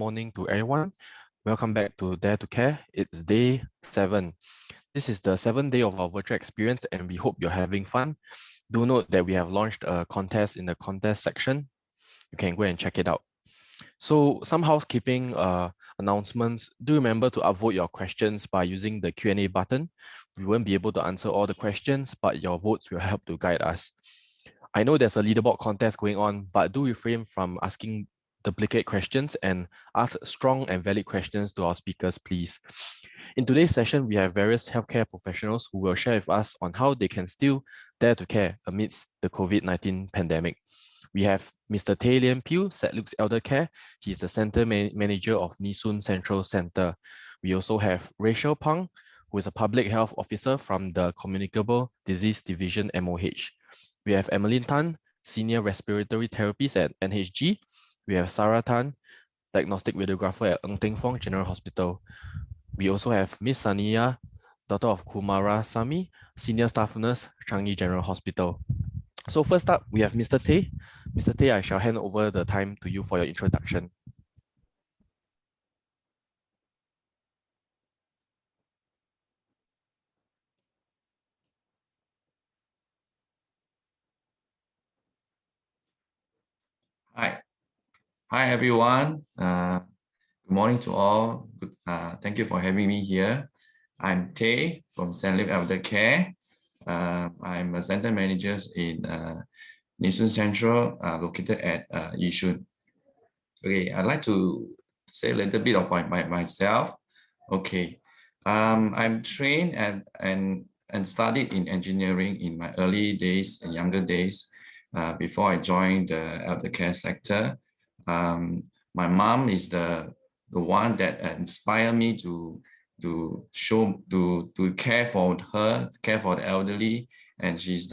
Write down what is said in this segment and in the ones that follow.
morning to everyone. Welcome back to Dare to Care. It's day 7. This is the 7th day of our virtual experience and we hope you're having fun. Do note that we have launched a contest in the contest section. You can go and check it out. So some housekeeping announcements. Do remember to upvote your questions by using the Q&A button. We won't be able to answer all the questions, but your votes will help to guide us. I know there's a leaderboard contest going on, but do refrain from asking duplicate questions and ask strong and valid questions to our speakers, please. In today's session, we have various healthcare professionals who will share with us on how they can still dare to care amidst the COVID-19 pandemic. We have Mr. Tay Lian Pew, St. Luke's Elder Care. He's the Center Manager of Nee Soon Central Center. We also have Rachel Pong, who is a Public Health Officer from the Communicable Disease Division MOH. We have Emmeline Tan, Senior Respiratory Therapist at NHG. We have Sarah Tan, Diagnostic Radiographer at Ng Teng Fong General Hospital. We also have Miss Saniya, daughter of Kumara Sami, Senior Staff Nurse, Changi General Hospital. So first up, we have Mr. Tay. Mr. Tay, I shall hand over the time to you for your introduction. Hi everyone. Good morning to all. Thank you for having me here. I'm Tay from St. Luke's Elder Care. I'm a center manager in Nee Soon Central, located at Yishun. Okay, I'd like to say a little bit about myself. Okay, I'm trained and studied in engineering in my early days and younger days before I joined the elder care sector. My mom is the one that inspired me to care for the elderly, and she's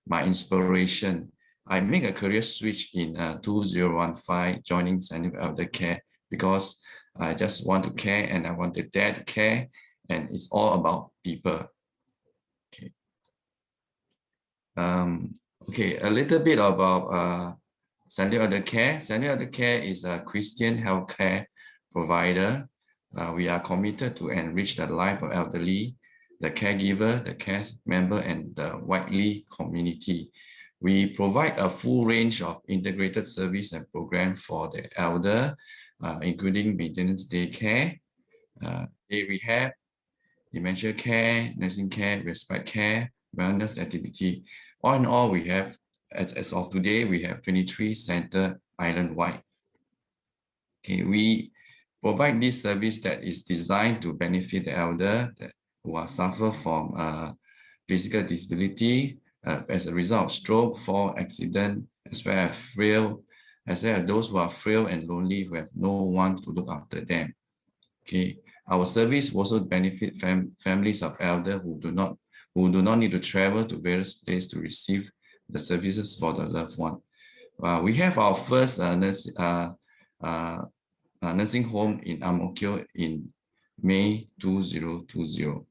my inspiration. I make a career switch in 2015, joining St. Luke's Elder Care because I just want to care and I want to dare to care, and it's all about people. Okay. Okay, a little bit about St. Luke's Elder Care. St. Luke's Elder Care is a Christian healthcare provider. We are committed to enrich the life of elderly, the caregiver, the care member, and the widely community. We provide a full range of integrated service and program for the elder, including maintenance day care, day rehab, dementia care, nursing care, respite care, wellness activity. All in all, we have, as of today, we have 23 centers island-wide. Okay, we provide this service that is designed to benefit the elder who are suffer from physical disability as a result of stroke, fall, accident, as well as those who are frail and lonely who have no one to look after them. Okay, our service also benefit families of elders who do not need to travel to various places to receive the services for the loved one. We have our first nursing home in Ang Mo Kio in May 2020.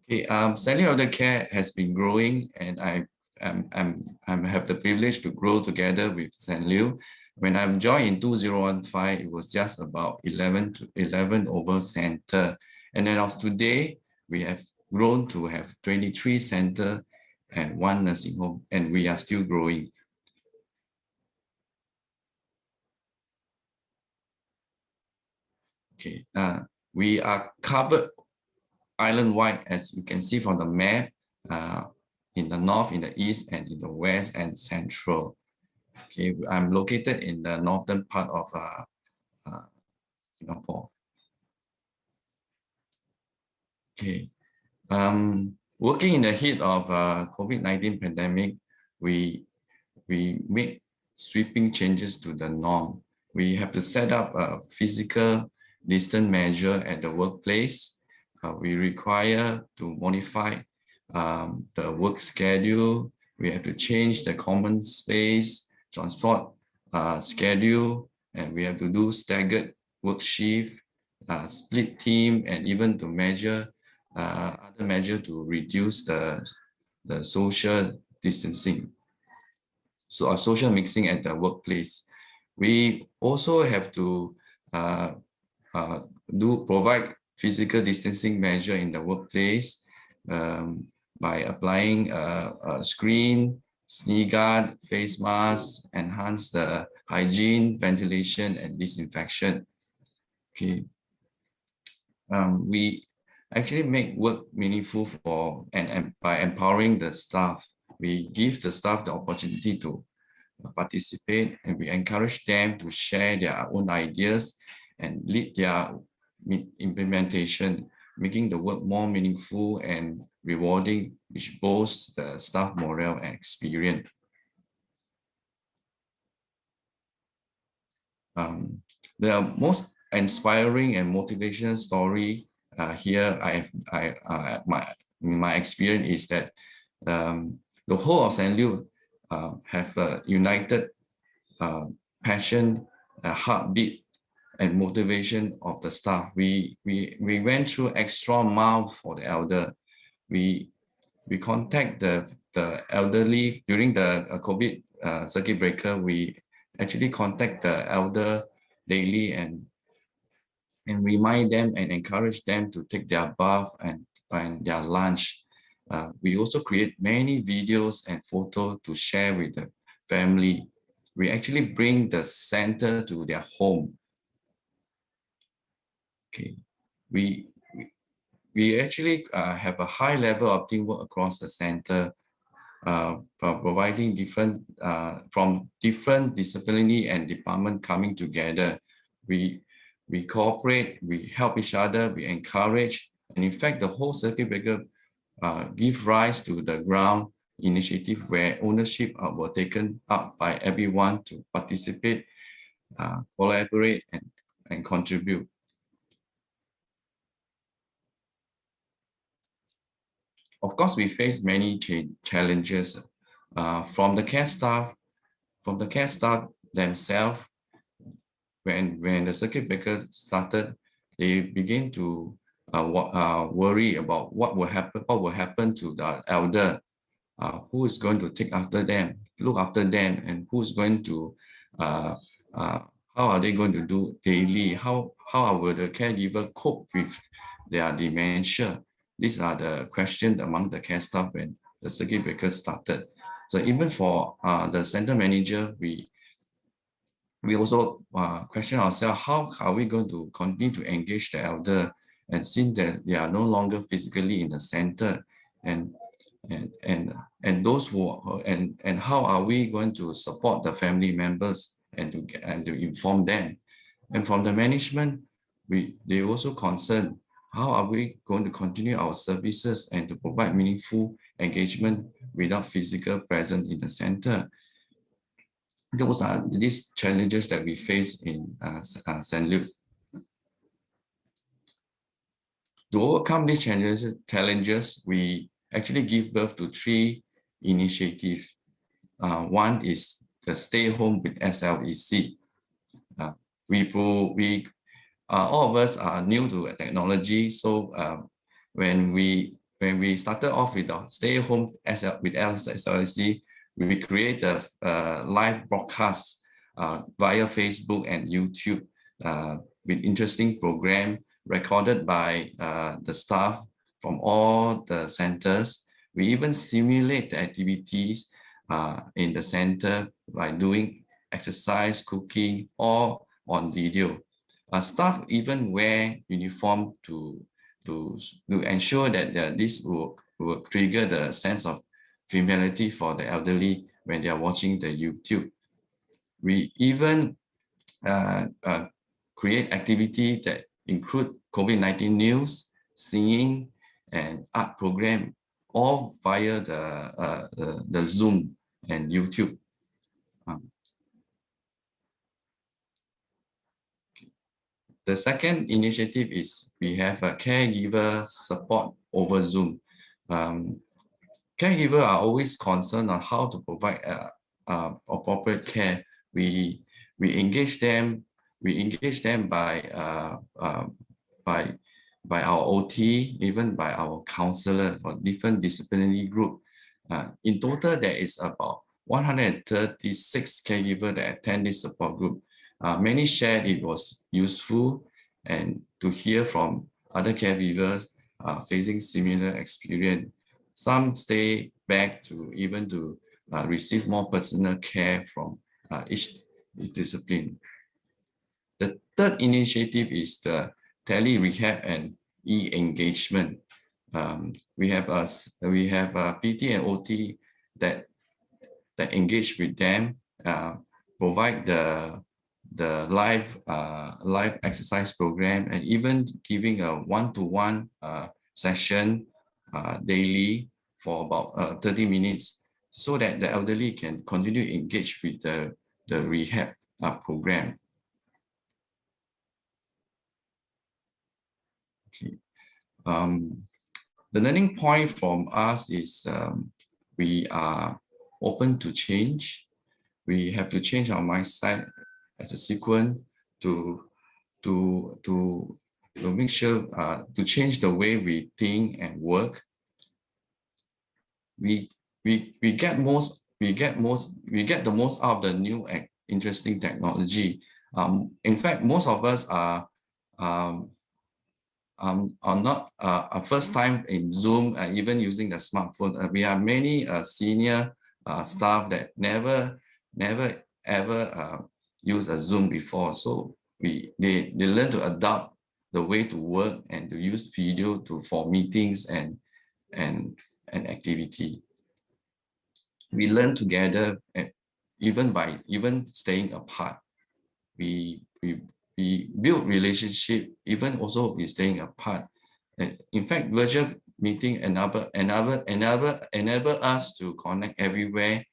Okay, St. Luke's Elder Care has been growing, and I have the privilege to grow together with St. Luke. When I joined in 2015, it was just about 11 over center, and then of today we have grown to have 23 center and 1 nursing home, and we are still growing. Okay, we are covered island-wide, as you can see from the map, in the north, in the east, and in the west and central. Okay, I'm located in the northern part of Singapore. Okay, working in the heat of COVID-19 pandemic, we make sweeping changes to the norm. We have to set up a physical distance measure at the workplace. We require to modify the work schedule. We have to change the common space, transport schedule, and we have to do staggered work shift, split team, and even to measure other measure to reduce the social distancing. social mixing at the workplace. We also have to provide physical distancing measure in the workplace by applying a screen, sneeze guard, face mask, enhance the hygiene, ventilation, and disinfection. Okay. We actually make work meaningful by empowering the staff. We give the staff the opportunity to participate, and we encourage them to share their own ideas and lead their implementation, making the work more meaningful and rewarding, which boosts the staff morale and experience. The most inspiring and motivational story here, my experience is that the whole of St. Luke have a united passion, heartbeat, and motivation of the staff. We went through extra mile for the elder. We contact the elderly during the COVID circuit breaker. We actually contact the elder daily and remind them and encourage them to take their bath and their lunch. We also create many videos and photos to share with the family. We actually bring the center to their home. Okay, we actually have a high level of teamwork across the center, providing different from different disciplinary and department coming together. We cooperate, we help each other, we encourage, and in fact, the whole circuit breaker give rise to the ground initiative where ownership were taken up by everyone to participate, collaborate, and contribute. Of course, we face many challenges from the care staff themselves. When the circuit breaker started, they begin to worry about what will happen to the elder, who is going to look after them, and who's going to how are they going to do daily? How will the caregiver cope with their dementia? These are the questions among the care staff when the circuit breaker started. So even for the center manager, we also question ourselves, how are we going to continue to engage the elder, and since that they are no longer physically in the center, and those who and how are we going to support the family members and to inform them? And from the management, they also concerned, how are we going to continue our services and to provide meaningful engagement without physical presence in the center? Those are these challenges that we face in St. Luke. To overcome these challenges, we actually give birth to 3 initiatives. One is the Stay Home with SLEC. All of us are new to technology, so when we started off with the Stay Home with SLEC, we create a live broadcast via Facebook and YouTube with interesting program recorded by the staff from all the centers. We even simulate the activities in the center by doing exercise, cooking, all on video. Staff even wear uniform to ensure that this will trigger the sense of familiarity for the elderly when they are watching the YouTube. We even create activity that include COVID-19 news, singing, and art program, all via the Zoom and YouTube. The second initiative is we have a caregiver support over Zoom. Caregivers are always concerned on how to provide appropriate care. We engage them. We engage them by our OT, even by our counselor for different disciplinary group. In total, there is about 136 caregivers that attend this support group. Many shared it was useful and to hear from other caregivers facing similar experience. Some stay back to even to receive more personal care from each discipline. The third initiative is the Tele, Rehab, and EEngagement. We have a PT and OT that engage with them, provide the live exercise program, and even giving a one-to-one session daily for about 30 minutes, so that the elderly can continue to engage with the rehab program. Okay. The learning point from us is we are open to change. We have to change our mindset as a sequence to make sure to change the way we think and work. We get the most out of the new and interesting technology. In fact, most of us are not a first time in Zoom, even using the smartphone. We have many senior staff that never ever used a Zoom before. So they learn to adapt the way to work and to use video for meetings and activity. We learn together, and even staying apart. We build relationship, even also we staying apart. And in fact, virtual meeting enable us to connect everywhere,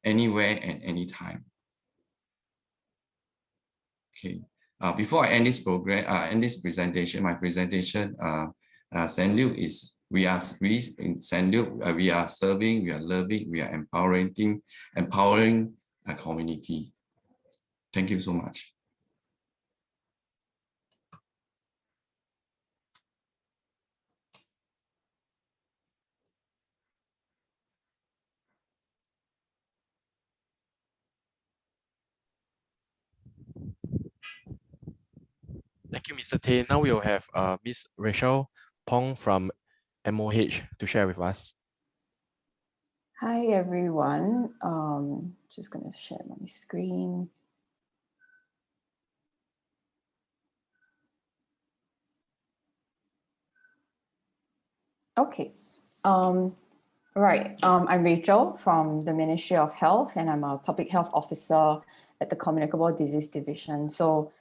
anywhere, and anytime. Okay. Before I end this program, this presentation, my presentation, Saint Luke is in Saint Luke, we are serving, we are loving, we are empowering a community. Thank you so much. Thank you, Mr. Tay. Now we will have Miss Rachel Pong from MOH to share with us. Hi, everyone. Just going to share my screen. Okay. Right. I'm Rachel from the Ministry of Health, and I'm a public health officer at the Communicable Disease Division. So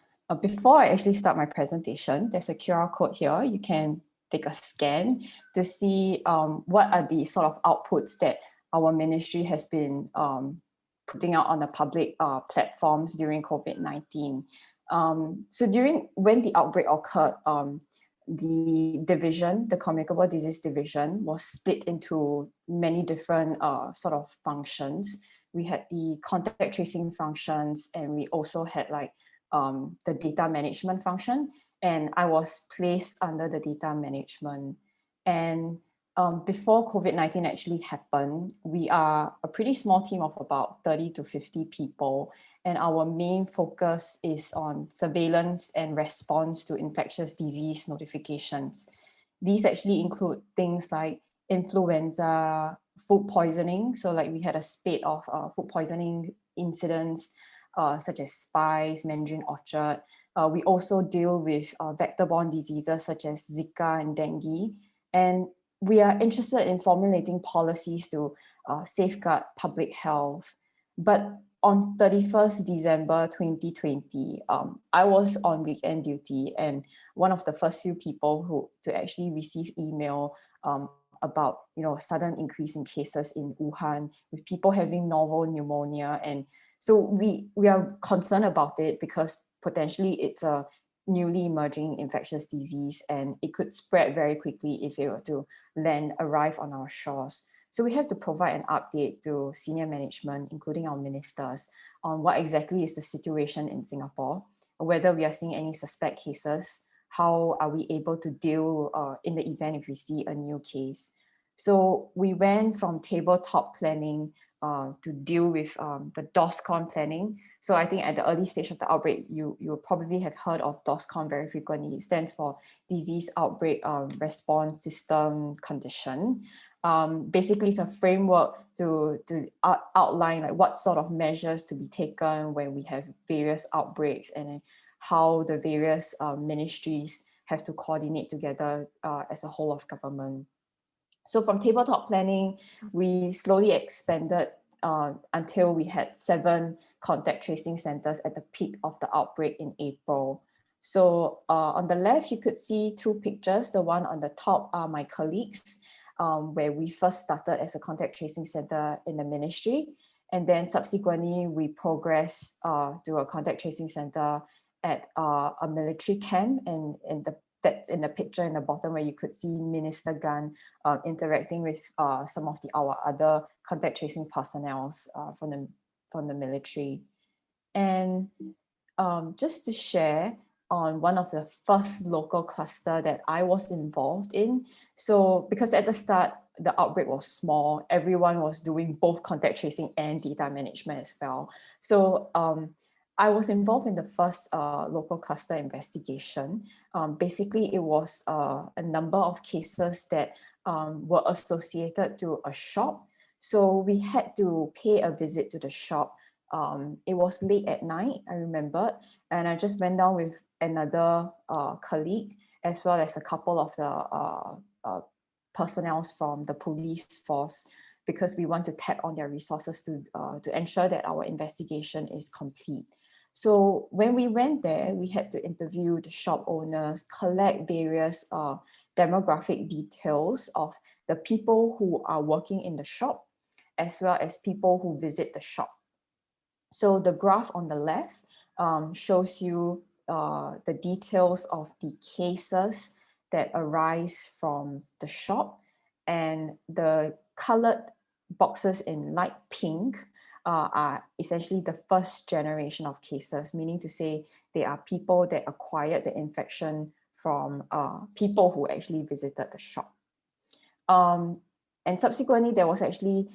before I actually start my presentation, there's a QR code here. You can take a scan to see what are the sort of outputs that our ministry has been putting out on the public platforms during COVID-19. So when the outbreak occurred, the division, the Communicable Disease Division, was split into many different sort of functions. We had the contact tracing functions, and we also had like the data management function, and I was placed under the data management. And before COVID-19 actually happened, we are a pretty small team of about 30 to 50 people, and our main focus is on surveillance and response to infectious disease notifications. These actually include things like influenza, food poisoning. So like we had a spate of food poisoning incidents, such as Spice, Mandarin Orchard. We also deal with vector-borne diseases such as Zika and dengue. And we are interested in formulating policies to safeguard public health. But on 31st December 2020, I was on weekend duty, and one of the first few people to actually receive email about a sudden increase in cases in Wuhan, with people having novel pneumonia. And so we are concerned about it because potentially it's a newly emerging infectious disease, and it could spread very quickly if it were to arrive on our shores. So we have to provide an update to senior management, including our ministers, on what exactly is the situation in Singapore, whether we are seeing any suspect cases, how are we able to deal in the event if we see a new case. So we went from tabletop planning to deal with the DOSCON planning. So I think at the early stage of the outbreak, you will probably have heard of DOSCON very frequently. It stands for Disease Outbreak Response System Condition. Basically, it's a framework to outline like what sort of measures to be taken when we have various outbreaks, and how the various ministries have to coordinate together as a whole of government. So from tabletop planning, we slowly expanded until we had 7 contact tracing centers at the peak of the outbreak in April. So on the left, you could see 2 pictures. The one on the top are my colleagues, where we first started as a contact tracing center in the ministry. And then subsequently, we progressed to a contact tracing center at a military camp, and that's in the picture in the bottom, where you could see Minister Gunn interacting with some of our other contact tracing personnel from the military. And just to share on one of the first local cluster that I was involved in. So because at the start, the outbreak was small, everyone was doing both contact tracing and data management as well. So I was involved in the first local cluster investigation. Basically, it was a number of cases that were associated to a shop. So we had to pay a visit to the shop. It was late at night, I remembered, and I just went down with another colleague, as well as a couple of the personnel from the police force, because we want to tap on their resources to ensure that our investigation is complete. So when we went there, we had to interview the shop owners, collect various demographic details of the people who are working in the shop, as well as people who visit the shop. So the graph on the left shows you the details of the cases that arise from the shop, and the colored boxes in light pink are essentially the first generation of cases, meaning to say they are people that acquired the infection from people who actually visited the shop. And subsequently, there was actually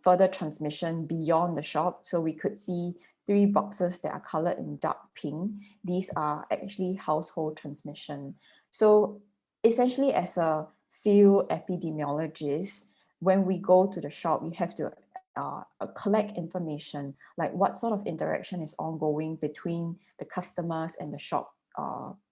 further transmission beyond the shop. So we could see 3 boxes that are colored in dark pink. These are actually household transmission. So essentially, as a field epidemiologist, when we go to the shop, we have to collect information, like what sort of interaction is ongoing between the customers and the shop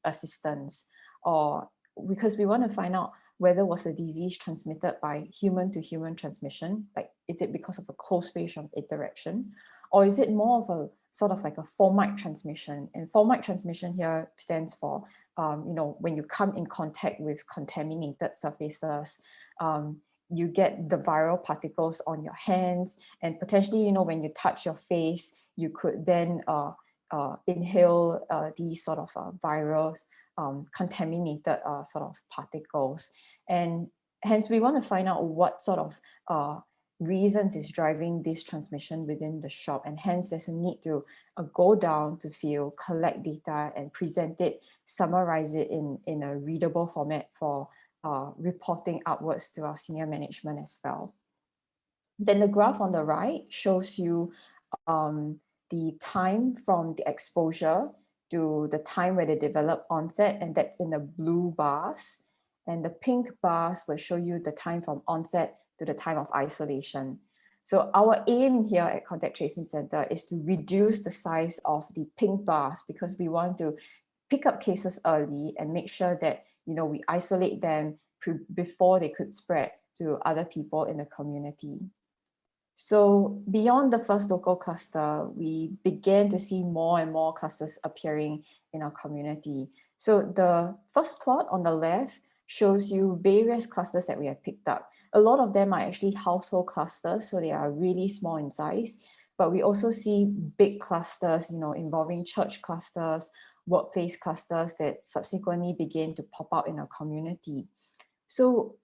assistants, or because we want to find out whether was the disease transmitted by human to human transmission, like is it because of a close range of interaction, or is it more of a sort of like a fomite transmission? And fomite transmission here stands for, when you come in contact with contaminated surfaces, you get the viral particles on your hands, and potentially, when you touch your face, you could then inhale these sort of virus contaminated sort of particles. And hence we want to find out what sort of reasons is driving this transmission within the shop, and hence there's a need to go down to field, collect data, and present it, summarize it in a readable format for reporting upwards to our senior management as well. Then the graph on the right shows you the time from the exposure to the time where they develop onset, and that's in the blue bars. And the pink bars will show you the time from onset to the time of isolation. So our aim here at Contact Tracing Center is to reduce the size of the pink bars, because we want to pick up cases early and make sure that we isolate them before they could spread to other people in the community. So beyond the first local cluster, we began to see more and more clusters appearing in our community. So the first plot on the left shows you various clusters that we have picked up. A lot of them are actually household clusters, so they are really small in size. But we also see big clusters, involving church clusters, workplace clusters that subsequently began to pop out in our community. So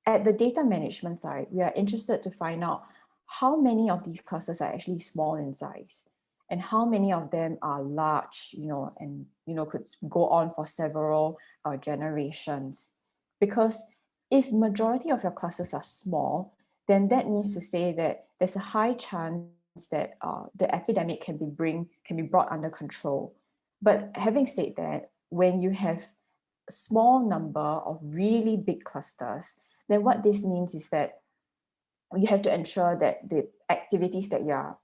at the data management side, we are interested to find out how many of these clusters are actually small in size, and how many of them are large, and could go on for several generations. Because if majority of your clusters are small, then that means to say that there's a high chance that the epidemic can be brought under control. But having said that, when you have a small number of really big clusters, then what this means is that you have to ensure that the activities that you are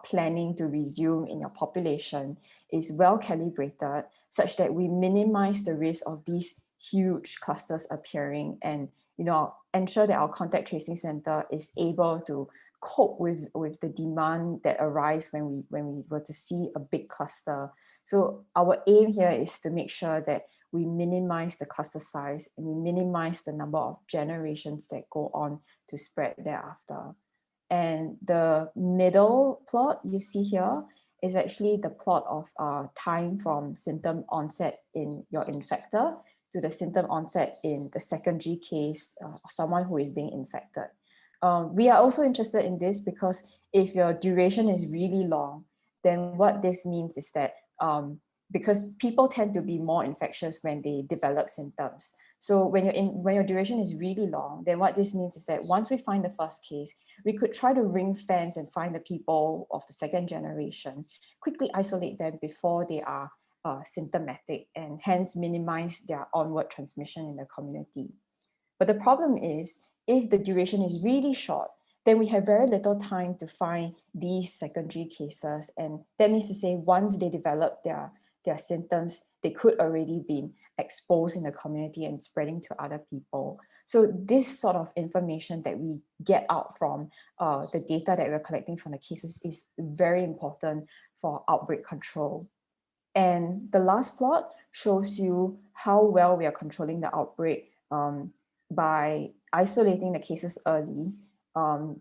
planning to resume in your population is well calibrated, such that we minimize the risk of these huge clusters appearing, and ensure that our contact tracing center is able to cope with the demand that arise when we were to see a big cluster. So our aim here is to make sure that we minimize the cluster size and we minimize the number of generations that go on to spread thereafter. And the middle plot you see here is actually the plot of time from symptom onset in your infector to the symptom onset in the secondary case of someone who is being infected. We are also interested in this because if your duration is really long, then what this means is that because people tend to be more infectious when they develop symptoms. So when your duration is really long, then what this means is that once we find the first case, we could try to ring fence and find the people of the second generation, quickly isolate them before they are symptomatic, and hence minimize their onward transmission in the community. But the problem is, if the duration is really short, then we have very little time to find these secondary cases. And that means to say, once they develop their symptoms, they could already be exposed in the community and spreading to other people. So this sort of information that we get out from the data that we're collecting from the cases is very important for outbreak control. And the last plot shows you how well we are controlling the outbreak by isolating the cases early.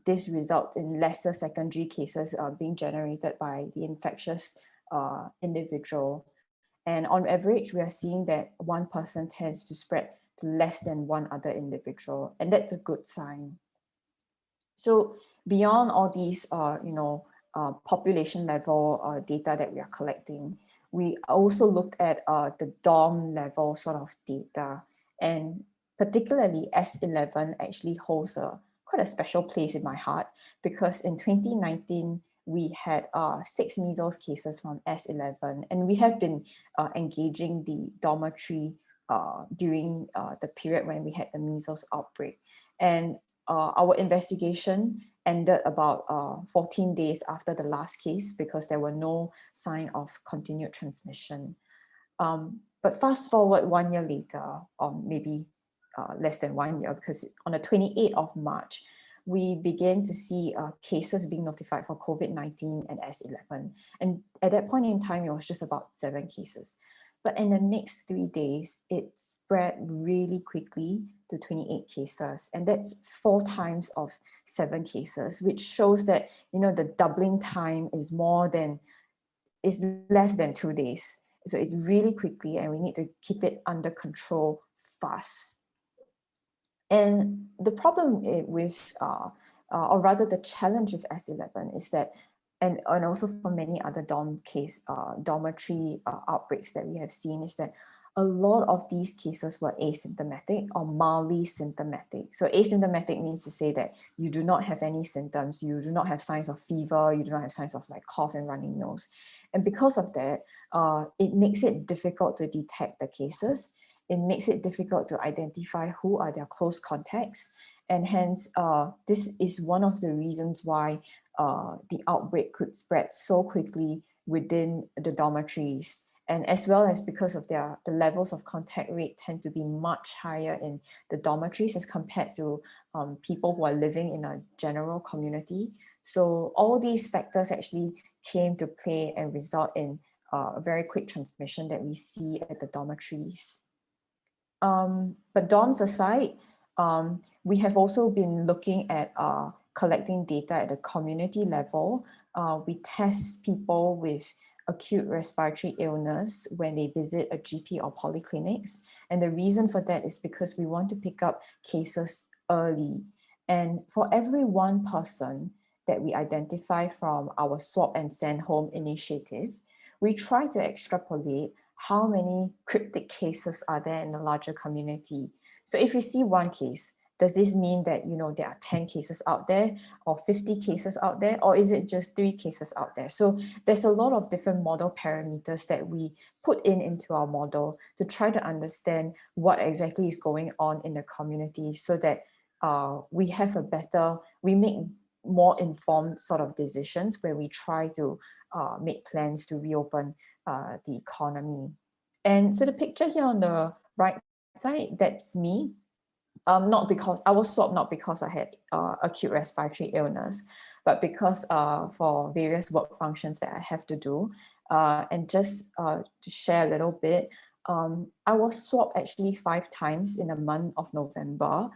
This results in lesser secondary cases being generated by the infectious individual. And on average, we are seeing that one person tends to spread to less than one other individual, and that's a good sign. So beyond all these, population level data that we are collecting, we also looked at the dorm level sort of data, and particularly S11 actually holds quite a special place in my heart, because in 2019, we had 6 measles cases from S11, and we have been engaging the dormitory during the period when we had the measles outbreak. And our investigation ended about 14 days after the last case, because there were no sign of continued transmission. But fast forward 1 year later, or maybe less than 1 year, because on the 28th of March, we began to see cases being notified for COVID-19 and S11. And at that point in time, it was just about 7 cases. But in the next 3 days, it spread really quickly to 28 cases. And that's 4 times of 7 cases, which shows that, the doubling time is less than 2 days. So it's really quickly, and we need to keep it under control fast. And the problem with, or rather the challenge with S11 is that, and also for many other dormitory outbreaks that we have seen, is that a lot of these cases were asymptomatic or mildly symptomatic. So asymptomatic means to say that you do not have any symptoms, you do not have signs of fever, you do not have signs of like cough and running nose. And because of that, it makes it difficult to detect the cases. It makes it difficult to identify who are their close contacts. And hence, this is one of the reasons why the outbreak could spread so quickly within the dormitories. And as well as because of the levels of contact rate tend to be much higher in the dormitories as compared to people who are living in a general community. So all these factors actually came to play and result in a very quick transmission that we see at the dormitories. But dorms aside, we have also been looking at collecting data at the community level. We test people with acute respiratory illness when they visit a GP or polyclinics. And the reason for that is because we want to pick up cases early. And for every 1 person that we identify from our swab and send home initiative, we try to extrapolate how many cryptic cases are there in the larger community. So if we see 1 case, does this mean that, you know, there are 10 cases out there or 50 cases out there, or is it just 3 cases out there? So there's a lot of different model parameters that we put into our model to try to understand what exactly is going on in the community, so that we make more informed sort of decisions where we try to make plans to reopen the economy. And so the picture here on the right side, that's me. Not because I was swabbed, not because I had acute respiratory illness, but because for various work functions that I have to do. And just to share a little bit, I was swabbed actually 5 times in the month of November.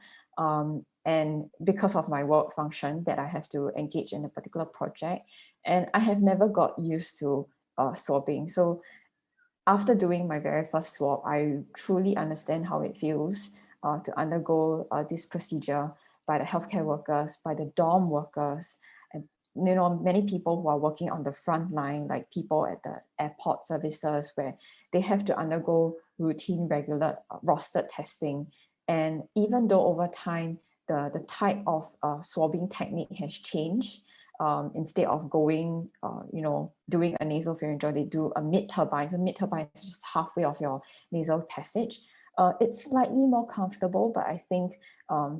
And because of my work function that I have to engage in a particular project, and I have never got used to swabbing. So after doing my very first swab, I truly understand how it feels to undergo this procedure by the healthcare workers, by the dorm workers, and, you know, many people who are working on the front line, like people at the airport services, where they have to undergo routine, regular, rostered testing. And even though over time, the type of swabbing technique has changed, instead of going, you know, doing a nasopharyngeal, they do a mid-turbine. So mid-turbine is just halfway of your nasal passage. It's slightly more comfortable, but I think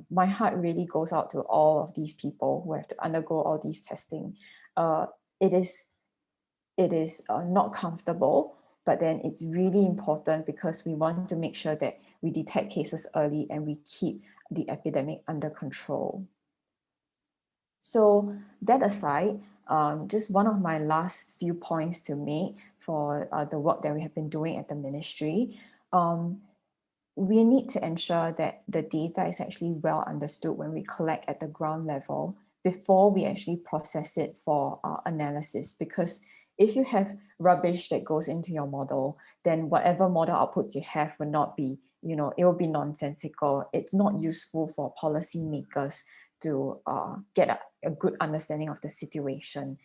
my heart really goes out to all of these people who have to undergo all these testing. It is not comfortable, but then it's really important because we want to make sure that we detect cases early and we keep the epidemic under control. So that aside, just one of my last few points to make for the work that we have been doing at the ministry, we need to ensure that the data is actually well understood when we collect at the ground level before we actually process it for analysis. Because if you have rubbish that goes into your model, then whatever model outputs you have will not be, you know, it will be nonsensical. It's not useful for policymakers to get a good understanding of the situation.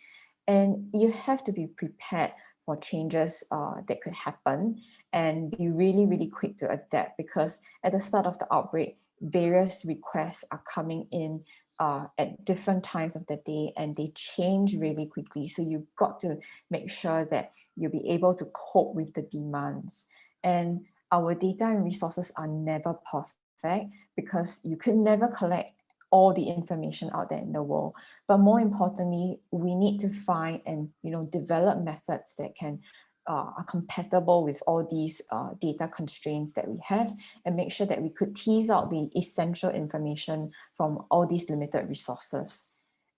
And you have to be prepared for changes that could happen and be really, really quick to adapt, because at the start of the outbreak, various requests are coming in at different times of the day, and they change really quickly. So you've got to make sure that you'll be able to cope with the demands. And our data and resources are never perfect, because you could never collect all the information out there in the world. But more importantly, we need to find and, you know, develop methods that can are compatible with all these data constraints that we have, and make sure that we could tease out the essential information from all these limited resources.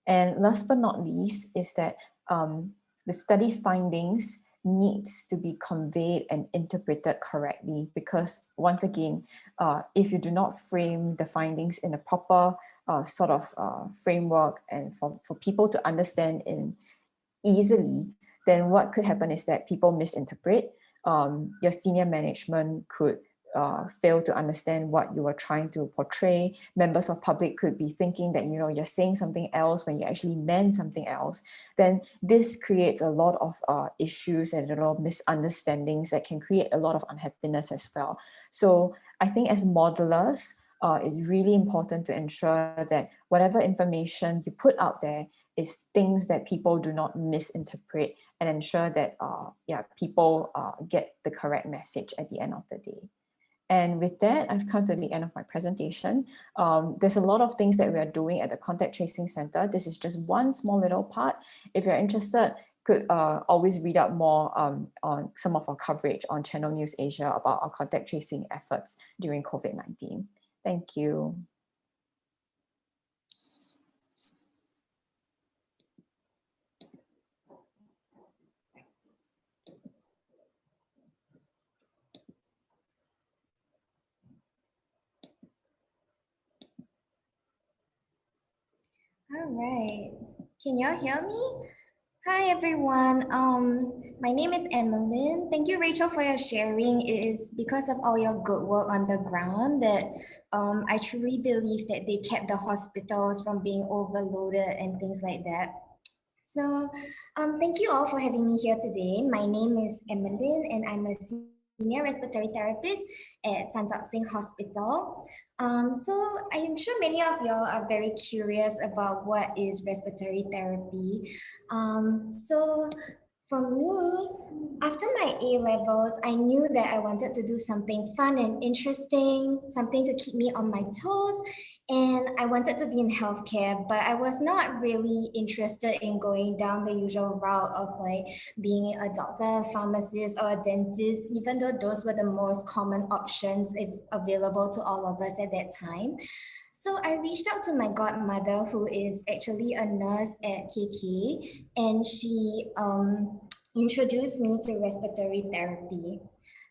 And last but not least is that the study findings needs to be conveyed and interpreted correctly, because once again, if you do not frame the findings in a proper sort of framework and for people to understand in easily, then what could happen is that people misinterpret. Your senior management could fail to understand what you were trying to portray. Members of public could be thinking that, you know, you're saying something else when you actually meant something else. Then this creates a lot of issues and a lot of misunderstandings that can create a lot of unhappiness as well. So I think as modelers, it's really important to ensure that whatever information you put out there is things that people do not misinterpret, and ensure that people get the correct message at the end of the day. And with that, I've come to the end of my presentation. There's a lot of things that we are doing at the Contact Tracing Center. This is just one small little part. If you're interested, could always read up more on some of our coverage on Channel News Asia about our contact tracing efforts during COVID-19. Thank you. All right, can you all hear me? Hi everyone, my name is Emmeline. Thank you, Rachel, for your sharing. It is because of all your good work on the ground that I truly believe that they kept the hospitals from being overloaded and things like that. So thank you all for having me here today. My name is Emmeline and I'm a senior senior respiratory therapist at Tan Tock Seng Hospital. So I am sure many of y'all are very curious about what is respiratory therapy. So for me, after my A levels, I knew that I wanted to do something fun and interesting, something to keep me on my toes, and I wanted to be in healthcare, but I was not really interested in going down the usual route of like being a doctor, a pharmacist, or a dentist, even though those were the most common options available to all of us at that time. So I reached out to my godmother, who is actually a nurse at KK, and she introduced me to respiratory therapy.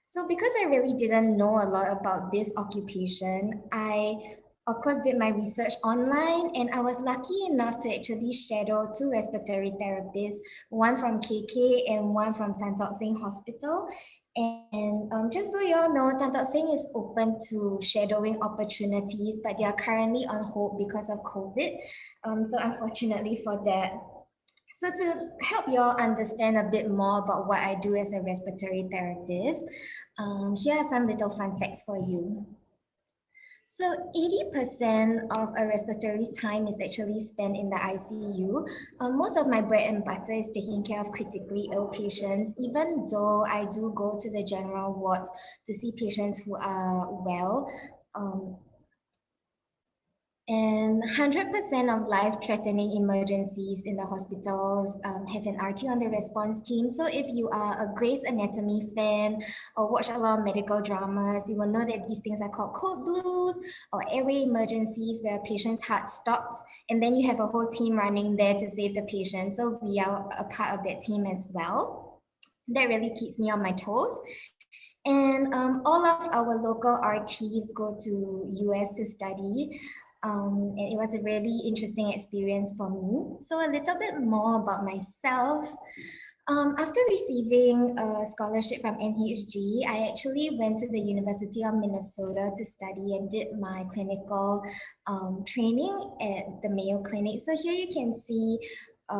So because I really didn't know a lot about this occupation, I of course did my research online, and I was lucky enough to actually shadow two respiratory therapists, one from KK and one from Tan Tock Seng Hospital. And just so you all know, Tan Tock Seng is open to shadowing opportunities, but they are currently on hold because of COVID. So unfortunately for that. So to help you all understand a bit more about what I do as a respiratory therapist, here are some little fun facts for you. So 80% of a respiratory's time is actually spent in the ICU. Most of my bread and butter is taking care of critically ill patients, even though I do go to the general wards to see patients who are well. And 100% of life-threatening emergencies in the hospitals have an RT on the response team. So if you are a Grey's Anatomy fan or watch a lot of medical dramas, you will know that these things are called code blues or airway emergencies, where a patient's heart stops and then you have a whole team running there to save the patient. So we are a part of that team as well. That really keeps me on my toes. And all of our local RTs go to US to study. And it was a really interesting experience for me. So a little bit more about myself. After receiving a scholarship from NHG, I actually went to the University of Minnesota to study and did my clinical training at the Mayo Clinic. So here you can see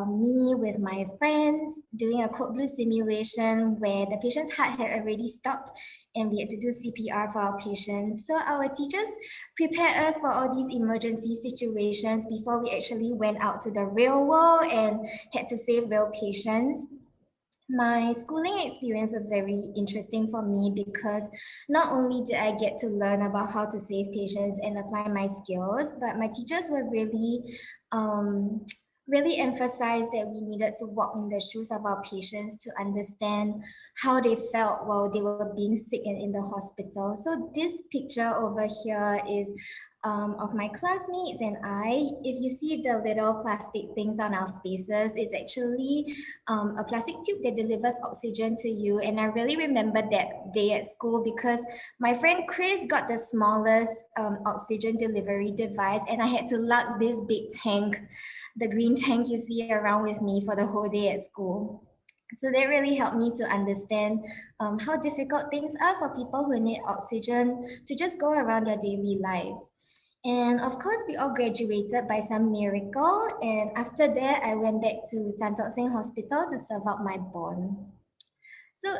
me with my friends doing a code blue simulation where the patient's heart had already stopped and we had to do CPR for our patients. So our teachers prepared us for all these emergency situations before we actually went out to the real world and had to save real patients. My schooling experience was very interesting for me because not only did I get to learn about how to save patients and apply my skills, but my teachers were really emphasized that we needed to walk in the shoes of our patients to understand how they felt while they were being sick and in the hospital. So this picture over here is of my classmates and I. If you see the little plastic things on our faces, it's actually a plastic tube that delivers oxygen to you. And I really remember that day at school because my friend Chris got the smallest oxygen delivery device, and I had to lug this big tank, the green tank you see around with me, for the whole day at school. So that really helped me to understand how difficult things are for people who need oxygen to just go around their daily lives. And of course, we all graduated by some miracle. And after that, I went back to Tan Tock Seng Hospital to serve out my bond. So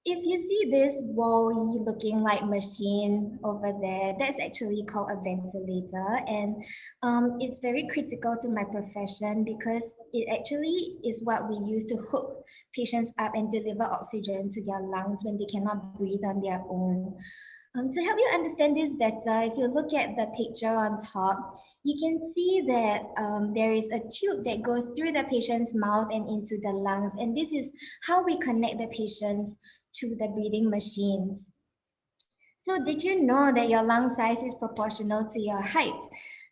if you see this wall-y looking like machine over there, that's actually called a ventilator. And it's very critical to my profession because it actually is what we use to hook patients up and deliver oxygen to their lungs when they cannot breathe on their own. To help you understand this better, if you look at the picture on top, you can see that there is a tube that goes through the patient's mouth and into the lungs. And this is how we connect the patients to the breathing machines. So did you know that your lung size is proportional to your height?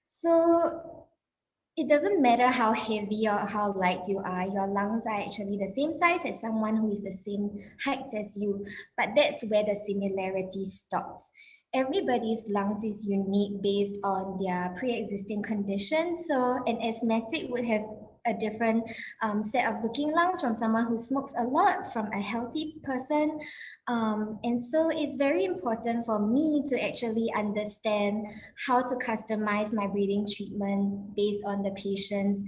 So it doesn't matter how heavy or how light you are, your lungs are actually the same size as someone who is the same height as you, but that's where the similarity stops. Everybody's lungs is unique based on their pre-existing conditions. So an asthmatic would have a different set of looking lungs from someone who smokes a lot, from a healthy person. And so it's very important for me to actually understand how to customize my breathing treatment based on the patient's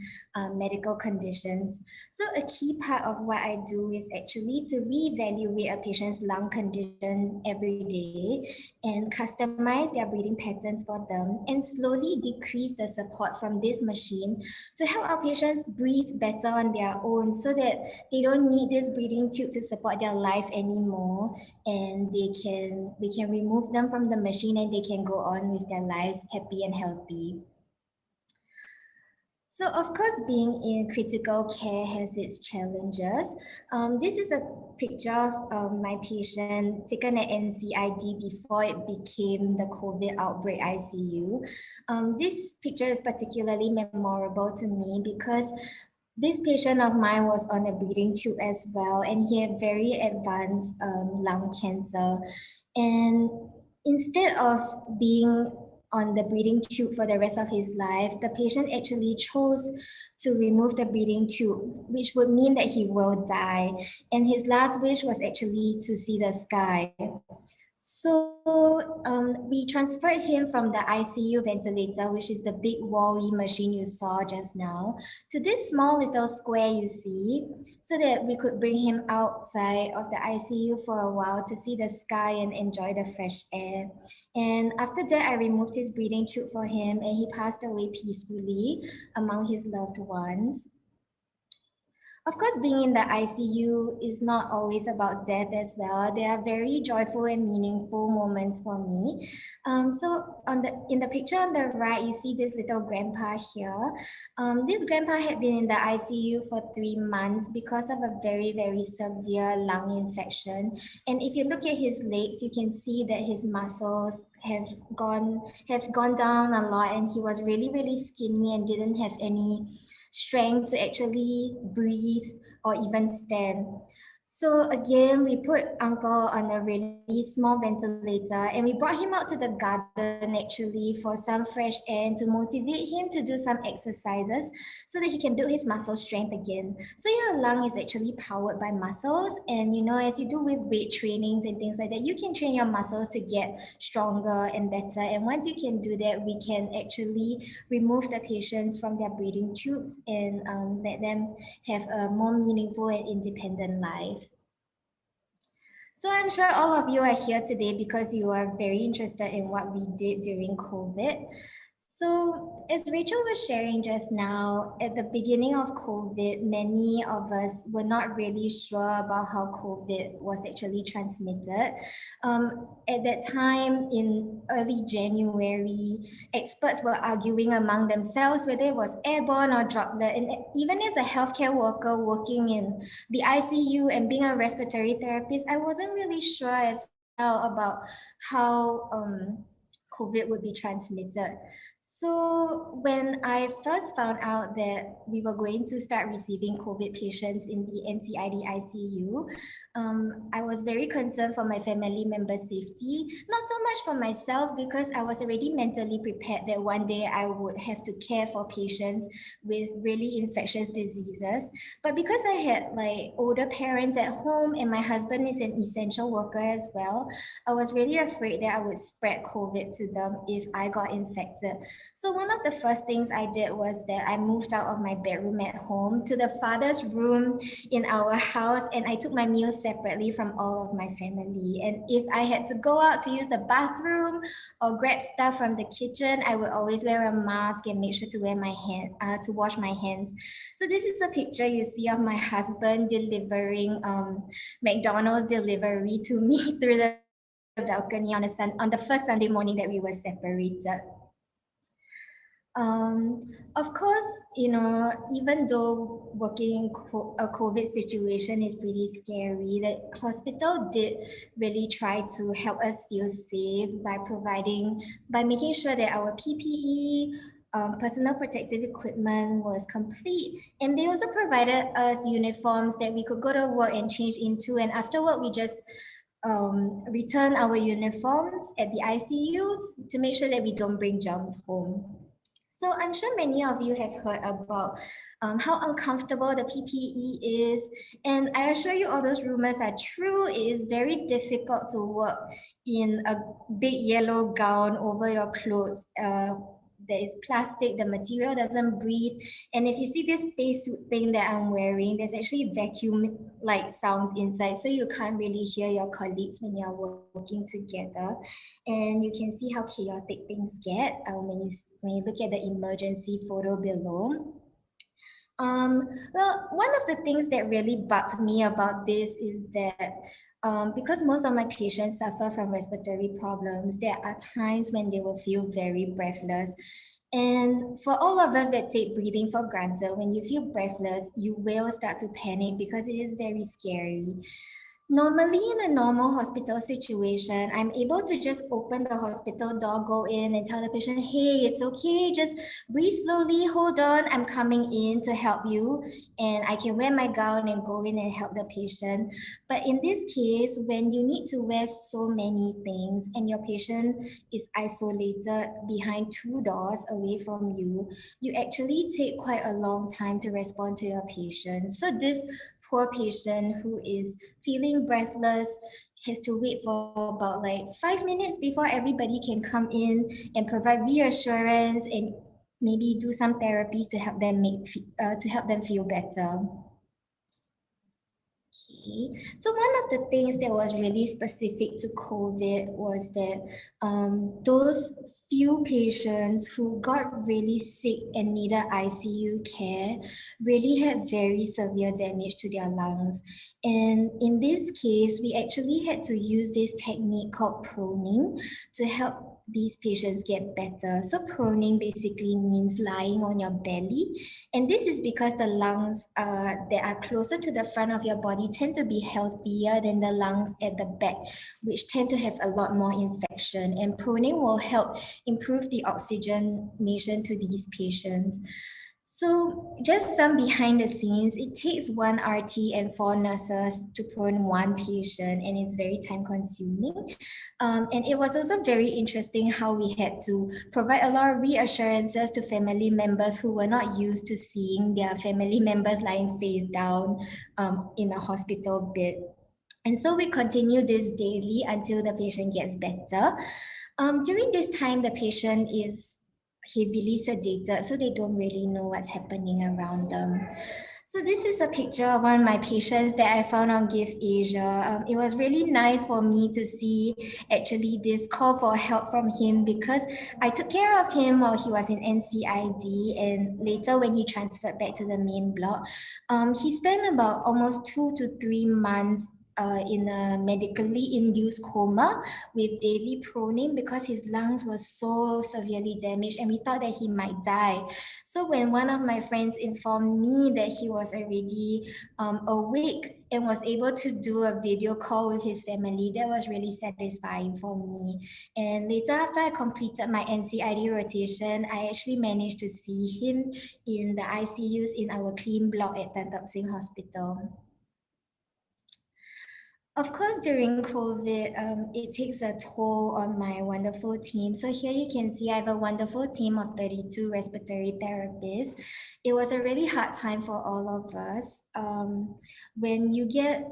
medical conditions. So a key part of what I do is actually to reevaluate a patient's lung condition every day and customize their breathing patterns for them and slowly decrease the support from this machine to help our patients breathe better on their own so that they don't need this breathing tube to support their life anymore, and we can remove them from the machine and they can go on with their lives happy and healthy. So of course, being in critical care has its challenges. This is a picture of my patient taken at NCID before it became the COVID outbreak ICU. This picture is particularly memorable to me because this patient of mine was on a breathing tube as well, and he had very advanced lung cancer. And instead of being on the breathing tube for the rest of his life, the patient actually chose to remove the breathing tube, which would mean that he will die. And his last wish was actually to see the sky. So we transferred him from the ICU ventilator, which is the big wall-y machine you saw just now, to this small little square you see, so that we could bring him outside of the ICU for a while to see the sky and enjoy the fresh air. And after that, I removed his breathing tube for him, and he passed away peacefully among his loved ones. Of course, being in the ICU is not always about death as well. There are very joyful and meaningful moments for me. So in the picture on the right, you see this little grandpa here. This grandpa had been in the ICU for 3 months because of a very, very severe lung infection. And if you look at his legs, you can see that his muscles have gone down a lot, and he was really, really skinny and didn't have any strength to actually breathe or even stand. So again, we put Uncle on a really small ventilator, and we brought him out to the garden actually for some fresh air and to motivate him to do some exercises so that he can build his muscle strength again. So your lung is actually powered by muscles, and as you do with weight trainings and things like that, you can train your muscles to get stronger and better. And once you can do that, we can actually remove the patients from their breathing tubes and let them have a more meaningful and independent life. So I'm sure all of you are here today because you are very interested in what we did during COVID. So as Rachel was sharing just now, at the beginning of COVID, many of us were not really sure about how COVID was actually transmitted. At that time, in early January, experts were arguing among themselves whether it was airborne or droplet. And even as a healthcare worker working in the ICU and being a respiratory therapist, I wasn't really sure as well about how COVID would be transmitted. So when I first found out that we were going to start receiving COVID patients in the NCID ICU, I was very concerned for my family members' safety, not so much for myself because I was already mentally prepared that one day I would have to care for patients with really infectious diseases, but because I had older parents at home and my husband is an essential worker as well, I was really afraid that I would spread COVID to them if I got infected. So one of the first things I did was that I moved out of my bedroom at home to the father's room in our house, and I took my meals separately from all of my family. And if I had to go out to use the bathroom or grab stuff from the kitchen, I would always wear a mask and make sure to to wash my hands. So this is a picture you see of my husband delivering McDonald's delivery to me through the balcony on the first Sunday morning that we were separated. Of course, even though working in a COVID situation is pretty scary, the hospital did really try to help us feel safe by making sure that our PPE, personal protective equipment was complete. And they also provided us uniforms that we could go to work and change into. And after work, we just return our uniforms at the ICUs to make sure that we don't bring germs home. So I'm sure many of you have heard about how uncomfortable the PPE is. And I assure you all those rumors are true. It is very difficult to work in a big yellow gown over your clothes. There is plastic, the material doesn't breathe. And if you see this spacesuit thing that I'm wearing, there's actually vacuum like sounds inside. So you can't really hear your colleagues when you're working together. And you can see how chaotic things get when you look at the emergency photo below. Well, one of the things that really bugged me about this is that because most of my patients suffer from respiratory problems, there are times when they will feel very breathless. And for all of us that take breathing for granted, when you feel breathless, you will start to panic because it is very scary. Normally, in a normal hospital situation, I'm able to just open the hospital door, go in and tell the patient, hey, it's okay, just breathe slowly, hold on, I'm coming in to help you. And I can wear my gown and go in and help the patient. But in this case, when you need to wear so many things and your patient is isolated behind 2 doors away from you, you actually take quite a long time to respond to your patient. So this poor patient who is feeling breathless has to wait for about like 5 minutes before everybody can come in and provide reassurance and maybe do some therapies to help them feel better. Okay. So one of the things that was really specific to COVID was that those few patients who got really sick and needed ICU care really had very severe damage to their lungs. And in this case, we actually had to use this technique called pruning to help these patients get better. So pruning basically means lying on your belly. And this is because the lungs that are closer to the front of your body tend to be healthier than the lungs at the back, which tend to have a lot more infection. And pruning will help improve the oxygenation to these patients. So just some behind the scenes, it takes 1 RT and 4 nurses to prune 1 patient, and it's very time consuming. And it was also very interesting how we had to provide a lot of reassurances to family members who were not used to seeing their family members lying face down in a hospital bed. And so we continue this daily until the patient gets better. During this time, the patient is heavily sedated, so they don't really know what's happening around them. So this is a picture of one of my patients that I found on Give Asia. It was really nice for me to see actually this call for help from him because I took care of him while he was in NCID, and later when he transferred back to the main block, he spent about almost 2 to 3 months in a medically induced coma with daily pruning because his lungs were so severely damaged and we thought that he might die. So when one of my friends informed me that he was already awake and was able to do a video call with his family, that was really satisfying for me. And later, after I completed my NCID rotation, I actually managed to see him in the ICUs in our clean block at Tan Tock Seng Hospital. Of course, during COVID, it takes a toll on my wonderful team. So here you can see I have a wonderful team of 32 respiratory therapists. It was a really hard time for all of us. When you get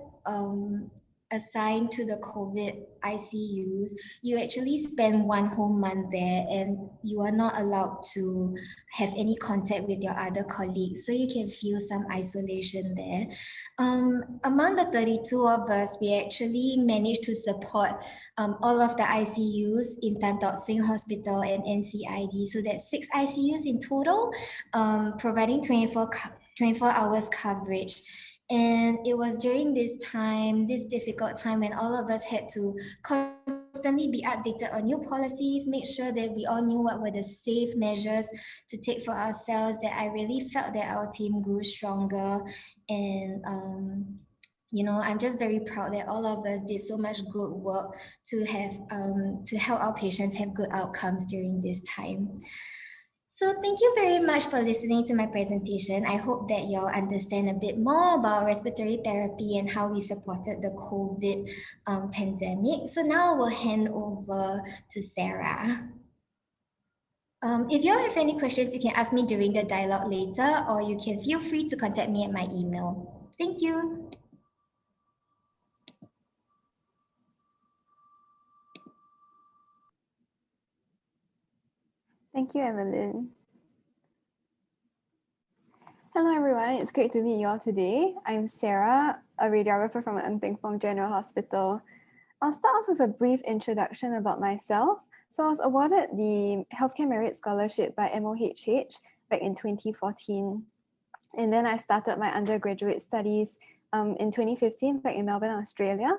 assigned to the COVID ICUs, you actually spend 1 whole month there and you are not allowed to have any contact with your other colleagues. So you can feel some isolation there. Among the 32 of us, we actually managed to support all of the ICUs in Tan Tock Seng Hospital and NCID. So that's 6 ICUs in total, providing 24 hours coverage. And it was during this time, this difficult time, when all of us had to constantly be updated on new policies, make sure that we all knew what were the safe measures to take for ourselves, that I really felt that our team grew stronger. And you know, I'm just very proud that all of us did so much good work to help our patients have good outcomes during this time. So thank you very much for listening to my presentation. I hope that you'll understand a bit more about respiratory therapy and how we supported the COVID pandemic. So now I will hand over to Sarah. If you all have any questions, you can ask me during the dialogue later, or you can feel free to contact me at my email. Thank you. Thank you, Evelyn. Hello, everyone. It's great to meet you all today. I'm Sarah, a radiographer from Pruning General Hospital. I'll start off with a brief introduction about myself. So I was awarded the Healthcare Merit Scholarship by MOHH back in 2014. And then I started my undergraduate studies in 2015 back in Melbourne, Australia.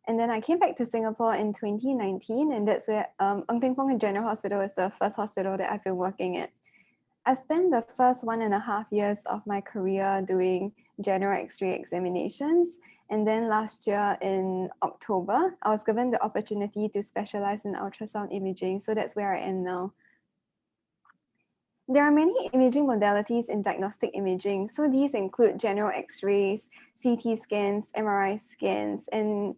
And then I came back to Singapore in 2019, and that's where Pruning General Hospital is the first hospital that I've been working at. I spent the first 1.5 years of my career doing general X-ray examinations. And then last year in October, I was given the opportunity to specialize in ultrasound imaging. So that's where I am now. There are many imaging modalities in diagnostic imaging. So these include general X-rays, CT scans, MRI scans, and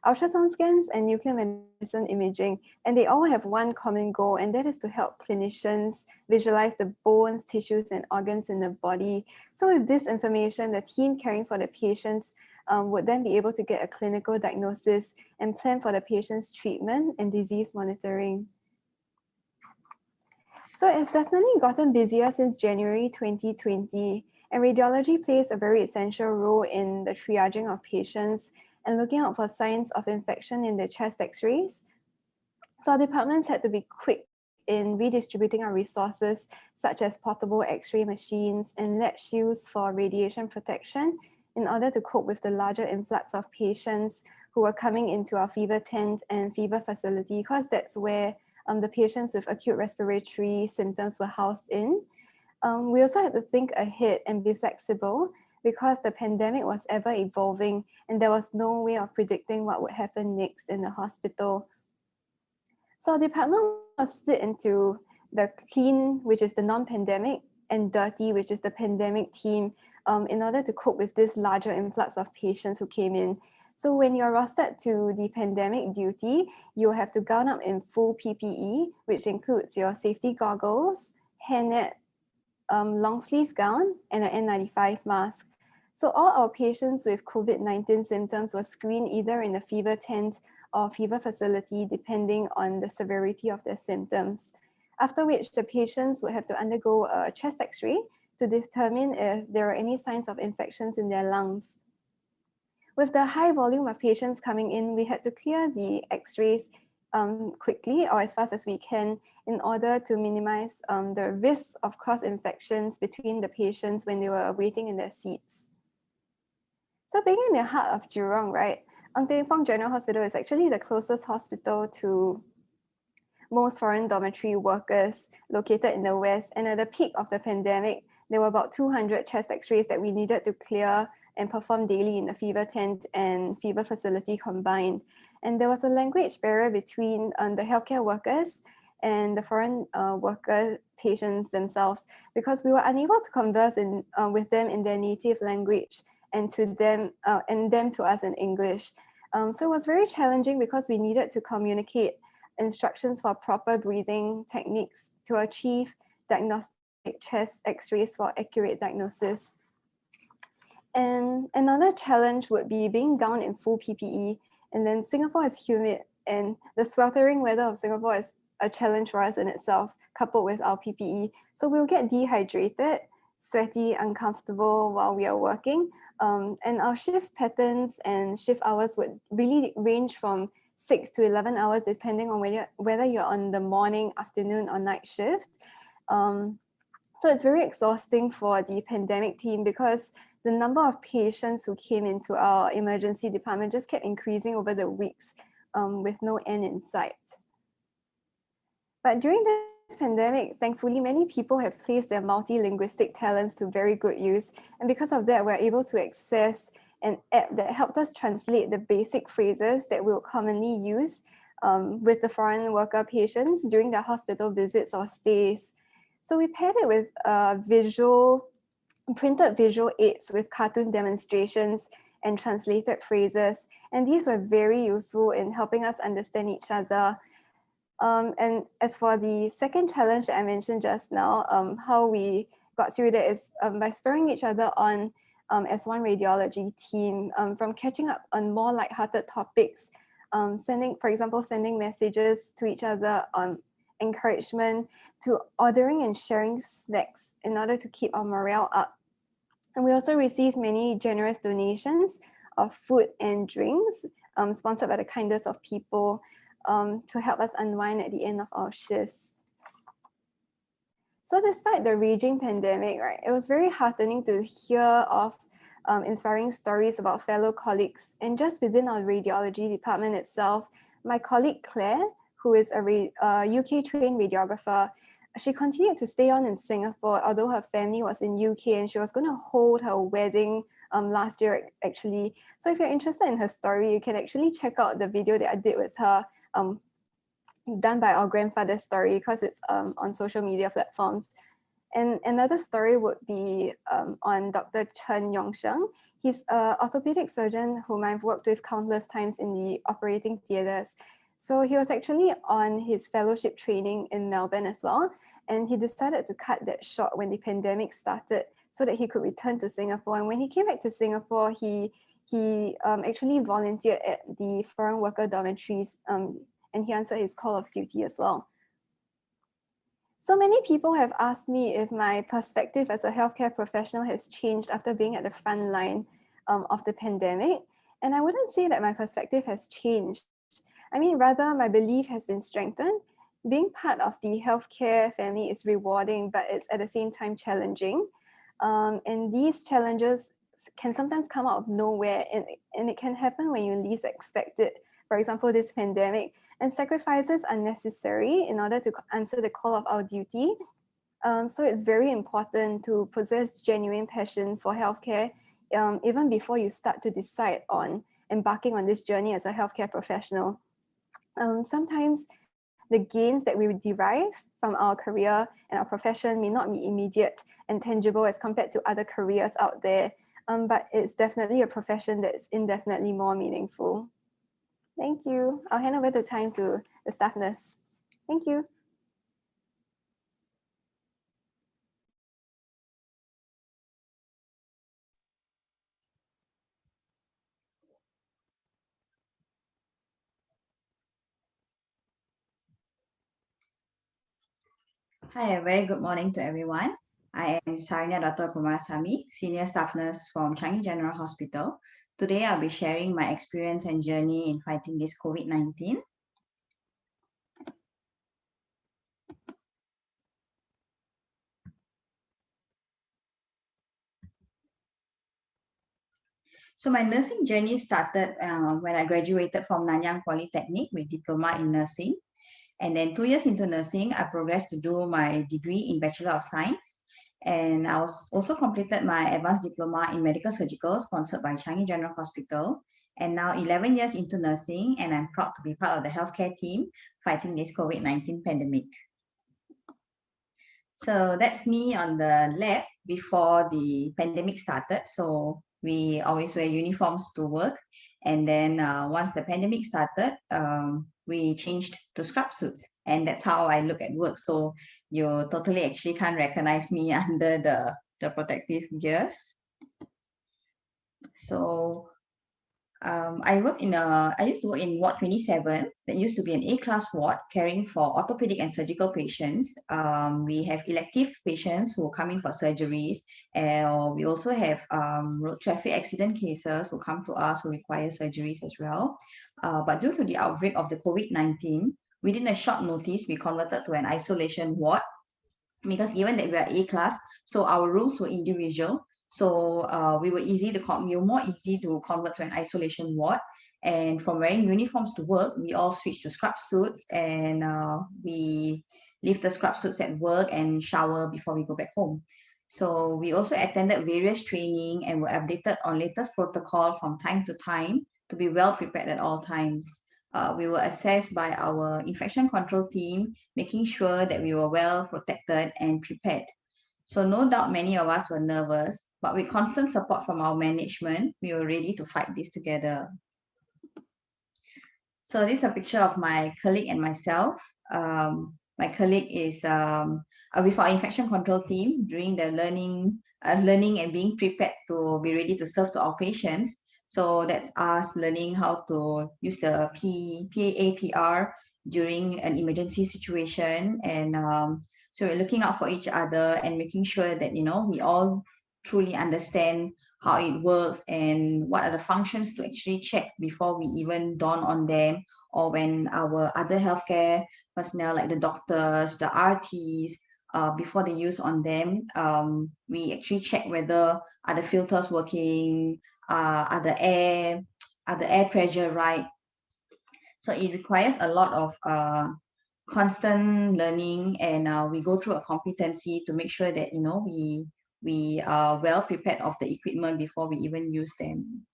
ultrasound scans and nuclear medicine imaging. And they all have one common goal, and that is to help clinicians visualize the bones, tissues, and organs in the body. So with this information, the team caring for the patients would then be able to get a clinical diagnosis and plan for the patient's treatment and disease monitoring. So it's definitely gotten busier since January 2020, and radiology plays a very essential role in the triaging of patients and looking out for signs of infection in the chest X-rays. So our departments had to be quick in redistributing our resources, such as portable X-ray machines and lead shields for radiation protection, in order to cope with the larger influx of patients who were coming into our fever tent and fever facility, because that's where the patients with acute respiratory symptoms were housed in. We also had to think ahead and be flexible because the pandemic was ever evolving and there was no way of predicting what would happen next in the hospital. So our department was split into the clean, which is the non-pandemic, and dirty, which is the pandemic team, in order to cope with this larger influx of patients who came in. So when you're rostered to the pandemic duty, you'll have to gown up in full PPE, which includes your safety goggles, hairnet, long sleeve gown, and an N95 mask. So all our patients with COVID-19 symptoms were screened either in the fever tent or fever facility, depending on the severity of their symptoms. After which the patients would have to undergo a chest X-ray to determine if there are any signs of infections in their lungs. With the high volume of patients coming in, we had to clear the X-rays quickly or as fast as we can in order to minimize the risk of cross-infections between the patients when they were waiting in their seats. So being in the heart of Jurong, right, Pruning General Hospital is actually the closest hospital to most foreign dormitory workers located in the West. And at the peak of the pandemic, there were about 200 chest X-rays that we needed to clear and perform daily in the fever tent and fever facility combined. And there was a language barrier between the healthcare workers and the foreign worker patients themselves, because we were unable to converse with them in their native language and them to us in English. So it was very challenging because we needed to communicate instructions for proper breathing techniques to achieve diagnostic chest X-rays for accurate diagnosis. And another challenge would be being down in full PPE. And then Singapore is humid, and the sweltering weather of Singapore is a challenge for us in itself, coupled with our PPE. So we'll get dehydrated, sweaty, uncomfortable while we are working. And our shift patterns and shift hours would really range from 6 to 11 hours, depending on whether you're on the morning, afternoon, or night shift. So it's very exhausting for the pandemic team because the number of patients who came into our emergency department just kept increasing over the weeks with no end in sight. But during this pandemic, thankfully, many people have placed their multilinguistic talents to very good use. And because of that, we're able to access an app that helped us translate the basic phrases that we'll commonly use with the foreign worker patients during their hospital visits or stays. So we paired it with printed visual aids with cartoon demonstrations and translated phrases. And these were very useful in helping us understand each other. And as for the second challenge that I mentioned just now, how we got through that is by spurring each other on as one radiology team, from catching up on more lighthearted topics, for example, sending messages to each other on encouragement, to ordering and sharing snacks in order to keep our morale up. And we also received many generous donations of food and drinks, sponsored by the kindness of people, to help us unwind at the end of our shifts. So despite the raging pandemic, right, it was very heartening to hear of inspiring stories about fellow colleagues. And just within our radiology department itself, my colleague Claire, who is a UK-trained radiographer, she continued to stay on in Singapore, although her family was in UK, and she was going to hold her wedding last year, actually. So if you're interested in her story, you can actually check out the video that I did with her, done by our grandfather's story, because it's on social media platforms. And another story would be on Dr. Chen Yongsheng. He's an orthopedic surgeon whom I've worked with countless times in the operating theatres. So he was actually on his fellowship training in Melbourne as well. And he decided to cut that short when the pandemic started so that he could return to Singapore. And when he came back to Singapore, he actually volunteered at the foreign worker dormitories, and he answered his call of duty as well. So many people have asked me if my perspective as a healthcare professional has changed after being at the front line of the pandemic. And I wouldn't say that my perspective has changed. I mean, rather, my belief has been strengthened. Being part of the healthcare family is rewarding, but it's at the same time challenging. And these challenges can sometimes come out of nowhere, and it can happen when you least expect it. For example, this pandemic, and sacrifices are necessary in order to answer the call of our duty. So it's very important to possess genuine passion for healthcare, even before you start to decide on embarking on this journey as a healthcare professional. Sometimes the gains that we derive from our career and our profession may not be immediate and tangible as compared to other careers out there, but it's definitely a profession that is indefinitely more meaningful. Thank you. I'll hand over the time to the staff nurse. Thank you. Hi, a very good morning to everyone. I am Sarina Dr. Kumarasamy, Senior Staff Nurse from Changi General Hospital. Today, I'll be sharing my experience and journey in fighting this COVID-19. So my nursing journey started when I graduated from Nanyang Polytechnic with diploma in nursing. And then 2 years into nursing, I progressed to do my degree in Bachelor of Science. And I also completed my advanced diploma in medical surgical sponsored by Changi General Hospital. And now 11 years into nursing, and I'm proud to be part of the healthcare team fighting this COVID-19 pandemic. So that's me on the left before the pandemic started. So we always wear uniforms to work. And then once the pandemic started, we changed to scrub suits. And that's how I look at work. So you totally actually can't recognize me under the protective gears. So I used to work in Ward 27. That used to be an A-class ward caring for orthopedic and surgical patients. We have elective patients who come in for surgeries, and we also have road traffic accident cases who come to us who require surgeries as well. But due to the outbreak of the COVID-19, within a short notice, we converted to an isolation ward because given that we are A-class, so our rooms were individual. So we were more easy to convert to an isolation ward. And from wearing uniforms to work, we all switched to scrub suits, and we leave the scrub suits at work and shower before we go back home. So we also attended various training and were updated on latest protocol from time to time to be well prepared at all times. We were assessed by our infection control team, making sure that we were well protected and prepared. So no doubt many of us were nervous, but with constant support from our management, we were ready to fight this together. So this is a picture of my colleague and myself. My colleague is with our infection control team during the learning and being prepared to be ready to serve to our patients. So that's us learning how to use the PAPR during an emergency situation. And so we're looking out for each other and making sure that, we all truly understand how it works and what are the functions to actually check before we even dawn on them, or when our other healthcare personnel like the doctors, the RTs, before they use on them, we actually check whether are the filters working, are the air pressure right. So it requires a lot of constant learning, and we go through a competency to make sure that we are well prepared of the equipment before we even use them.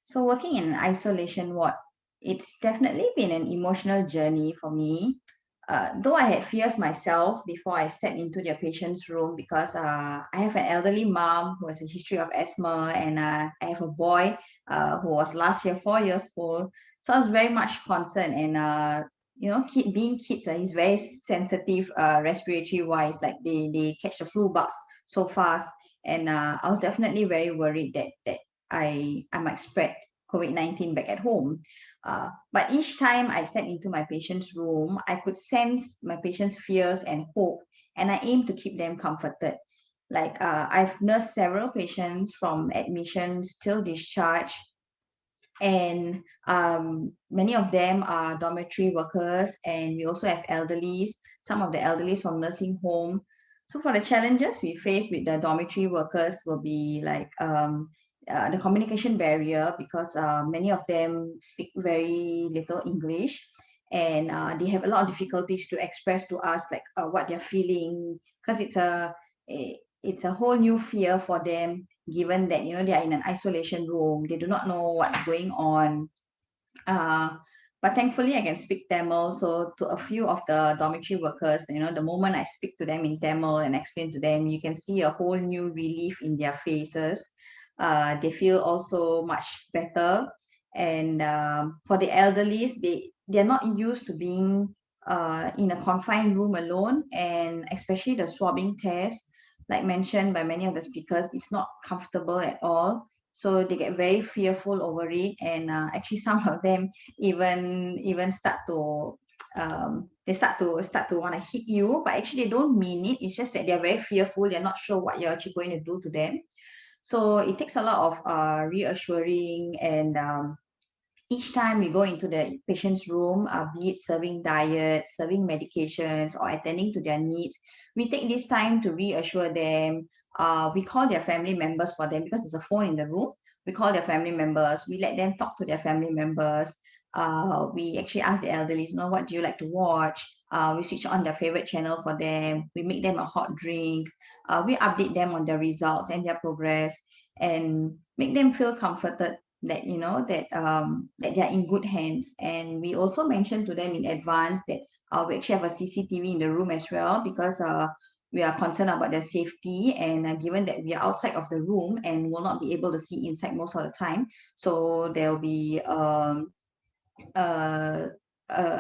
So working in an isolation ward, it's definitely been an emotional journey for me. Though I had fears myself before I stepped into their patient's room, because I have an elderly mom who has a history of asthma, and I have a boy who was last year 4 years old. So I was very much concerned, and being kids, he's very sensitive respiratory wise, like they catch the flu bugs so fast, and I was definitely very worried that I might spread COVID-19 back at home. But each time I step into my patient's room, I could sense my patient's fears and hope, and I aim to keep them comforted. Like I've nursed several patients from admissions till discharge, and many of them are dormitory workers, and we also have elderlies, some of the elderlies from nursing home. So for the challenges we face with the dormitory workers will be like the communication barrier, because many of them speak very little English, and they have a lot of difficulties to express to us like what they're feeling, because it's a whole new fear for them, given that they are in an isolation room, they do not know what's going on. But thankfully I can speak Tamil, so to a few of the dormitory workers, the moment I speak to them in Tamil and explain to them, you can see a whole new relief in their faces. They feel also much better. And for the elderlies, they're not used to being in a confined room alone, and especially the swabbing test, like mentioned by many of the speakers, it's not comfortable at all. So they get very fearful over it, and actually some of them even start to they start to want to hit you, but actually they don't mean it. It's just that they're very fearful, they're not sure what you're actually going to do to them. So it takes a lot of reassuring, and each time we go into the patient's room, be it serving diet, serving medications, or attending to their needs, we take this time to reassure them. We call their family members for them, because there's a phone in the room. We call their family members. We let them talk to their family members. We actually ask the elderly, what do you like to watch? We switch on their favorite channel for them. We make them a hot drink. We update them on their results and their progress, and make them feel comforted that that they are in good hands. And we also mentioned to them in advance that we actually have a CCTV in the room as well, because we are concerned about their safety, and given that we are outside of the room and will not be able to see inside most of the time, so there will be a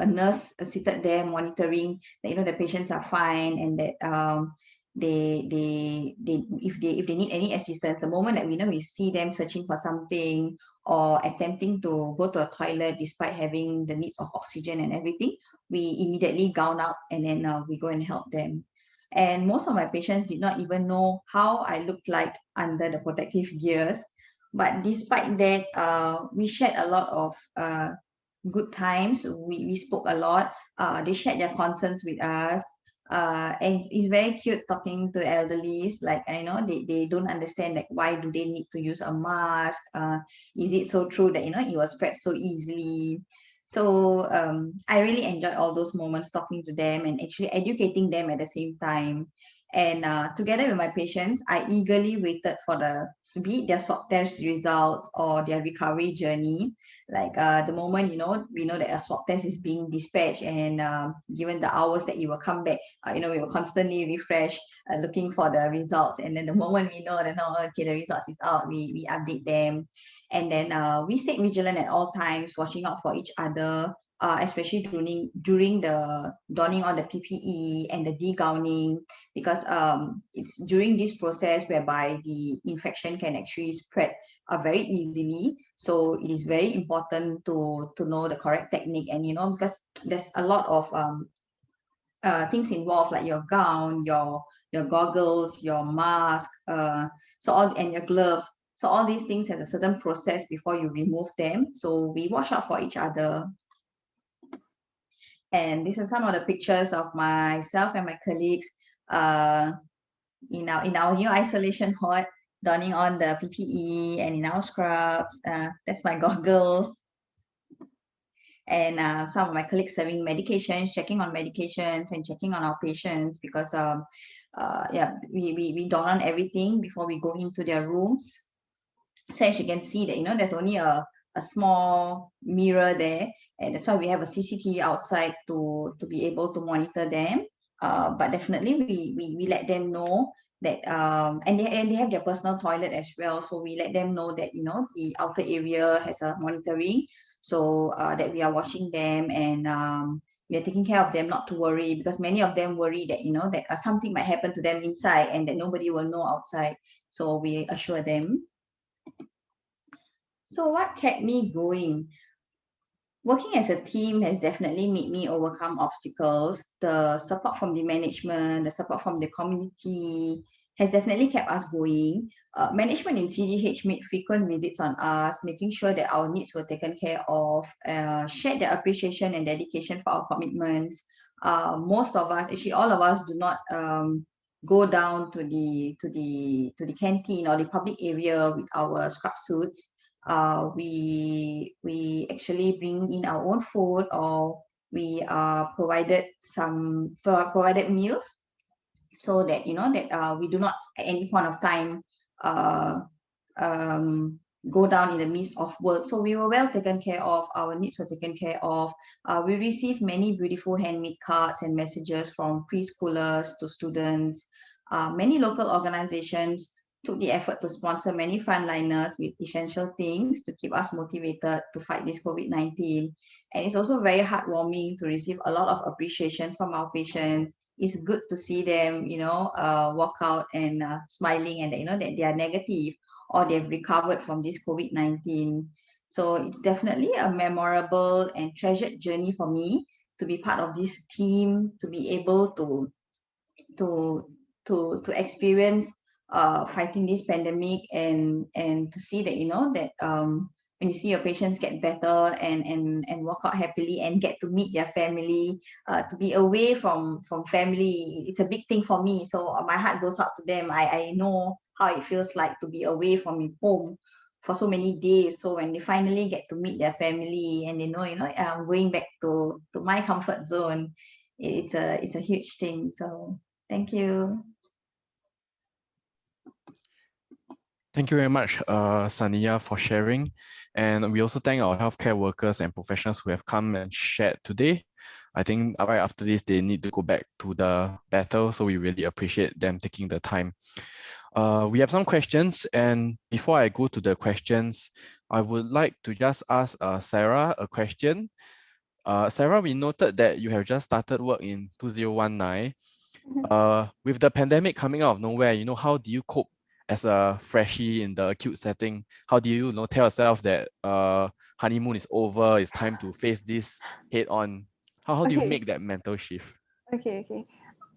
nurse seated there monitoring that the patients are fine, and that they if they need any assistance, the moment that we see them searching for something or attempting to go to a toilet despite having the need of oxygen and everything, we immediately gown out, and then we go and help them. And most of my patients did not even know how I looked like under the protective gears, but despite that, we shared a lot of good times. We spoke a lot. They shared their concerns with us. And it's very cute talking to elderlies, like they don't understand, like why do they need to use a mask, is it so true that it was spread so easily. So I really enjoyed all those moments talking to them and actually educating them at the same time. And together with my patients, I eagerly waited for be it their swab test results or their recovery journey. Like the moment, we know that a swab test is being dispatched, and given the hours that you will come back, we will constantly refresh looking for the results. And then the moment we know that, okay, the results is out, we update them. And then we stay vigilant at all times, watching out for each other, especially during the donning on the PPE and the degowning, because it's during this process whereby the infection can actually spread very easily. So it is very important to know the correct technique, and because there's a lot of things involved, like your gown, your goggles, your mask, and your gloves. So all these things has a certain process before you remove them. So we watch out for each other. And these are some of the pictures of myself and my colleagues in our new isolation ward, donning on the PPE and in our scrubs. That's my goggles. And some of my colleagues serving medications, checking on medications and checking on our patients, because we don on everything before we go into their rooms. So as you can see that, there's only a small mirror there, and that's why we have a CCTV outside to be able to monitor them. But definitely we let them know that and they have their personal toilet as well, so we let them know that the outer area has a monitoring, so that we are watching them, and we are taking care of them, not to worry, because many of them worry that that something might happen to them inside and that nobody will know outside. So we assure them. So what kept me going? Working as a team has definitely made me overcome obstacles. The support from the management, the support from the community has definitely kept us going. Management in CGH made frequent visits on us, making sure that our needs were taken care of, shared their appreciation and dedication for our commitments. Most of us, actually all of us, do not go down to the canteen or the public area with our scrub suits. We actually bring in our own food, or we provided meals, so that we do not at any point of time go down in the midst of work. So we were well taken care of, our needs were taken care of. We received many beautiful handmade cards and messages from preschoolers to students. Many local organizations took the effort to sponsor many frontliners with essential things to keep us motivated to fight this COVID-19. And it's also very heartwarming to receive a lot of appreciation from our patients. It's good to see them, walk out and smiling, and that they are negative or they've recovered from this COVID-19. So it's definitely a memorable and treasured journey for me to be part of this team, to be able to experience fighting this pandemic, and to see that that when you see your patients get better and walk out happily and get to meet their family, to be away from family, it's a big thing for me. So my heart goes out to them. I know how it feels like to be away from home for so many days. So when they finally get to meet their family and they know I'm going back to my comfort zone, it's a huge thing. So thank you. Thank you very much, Saniya, for sharing. And we also thank our healthcare workers and professionals who have come and shared today. I think right after this, they need to go back to the battle, so we really appreciate them taking the time. We have some questions, and before I go to the questions, I would like to just ask Sarah a question. Sarah, we noted that you have just started work in 2019. With the pandemic coming out of nowhere, how do you cope as a freshie in the acute setting? How do you tell yourself that honeymoon is over, it's time to face this head on? How do you make that mental shift? Okay.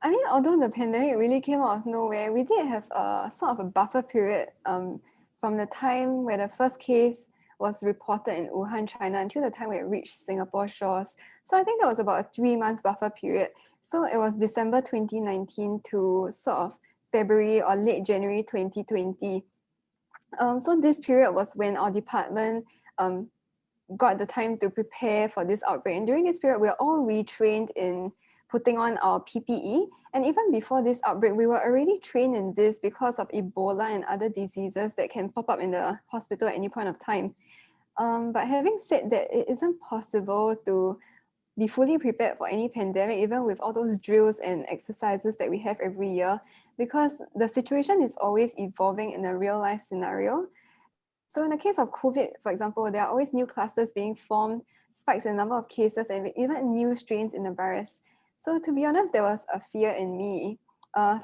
I mean, although the pandemic really came out of nowhere, we did have a sort of a buffer period from the time where the first case was reported in Wuhan, China, until the time where it reached Singapore shores. So I think that was about a 3 months buffer period. So it was December 2019 to sort of February or late January 2020. So this period was when our department got the time to prepare for this outbreak. And during this period, we were all retrained in putting on our PPE. And even before this outbreak, we were already trained in this because of Ebola and other diseases that can pop up in the hospital at any point of time. But having said that, it isn't possible to be fully prepared for any pandemic, even with all those drills and exercises that we have every year, because the situation is always evolving in a real life scenario. So in the case of COVID, for example, there are always new clusters being formed, spikes in the number of cases, and even new strains in the virus. So to be honest, there was a fear in me,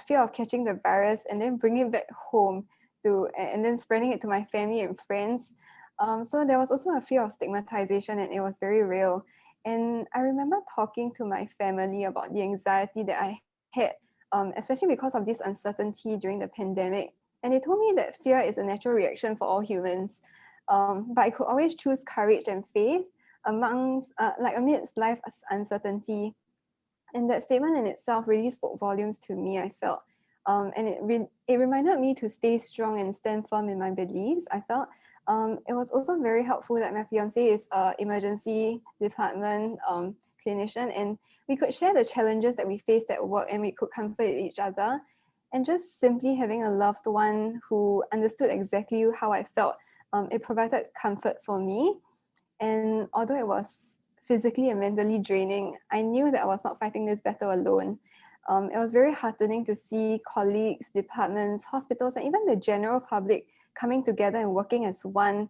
fear of catching the virus and then bringing it back home and then spreading it to my family and friends. So there was also a fear of stigmatization, and it was very real. And I remember talking to my family about the anxiety that I had, especially because of this uncertainty during the pandemic. And they told me that fear is a natural reaction for all humans, but I could always choose courage and faith amidst life's uncertainty. And that statement in itself really spoke volumes to me, I felt. And it reminded me to stay strong and stand firm in my beliefs, I felt. It was also very helpful that my fiancé is an emergency department clinician, and we could share the challenges that we faced at work, and we could comfort each other. And just simply having a loved one who understood exactly how I felt, it provided comfort for me. And although it was physically and mentally draining, I knew that I was not fighting this battle alone. It was very heartening to see colleagues, departments, hospitals, and even the general public coming together and working as one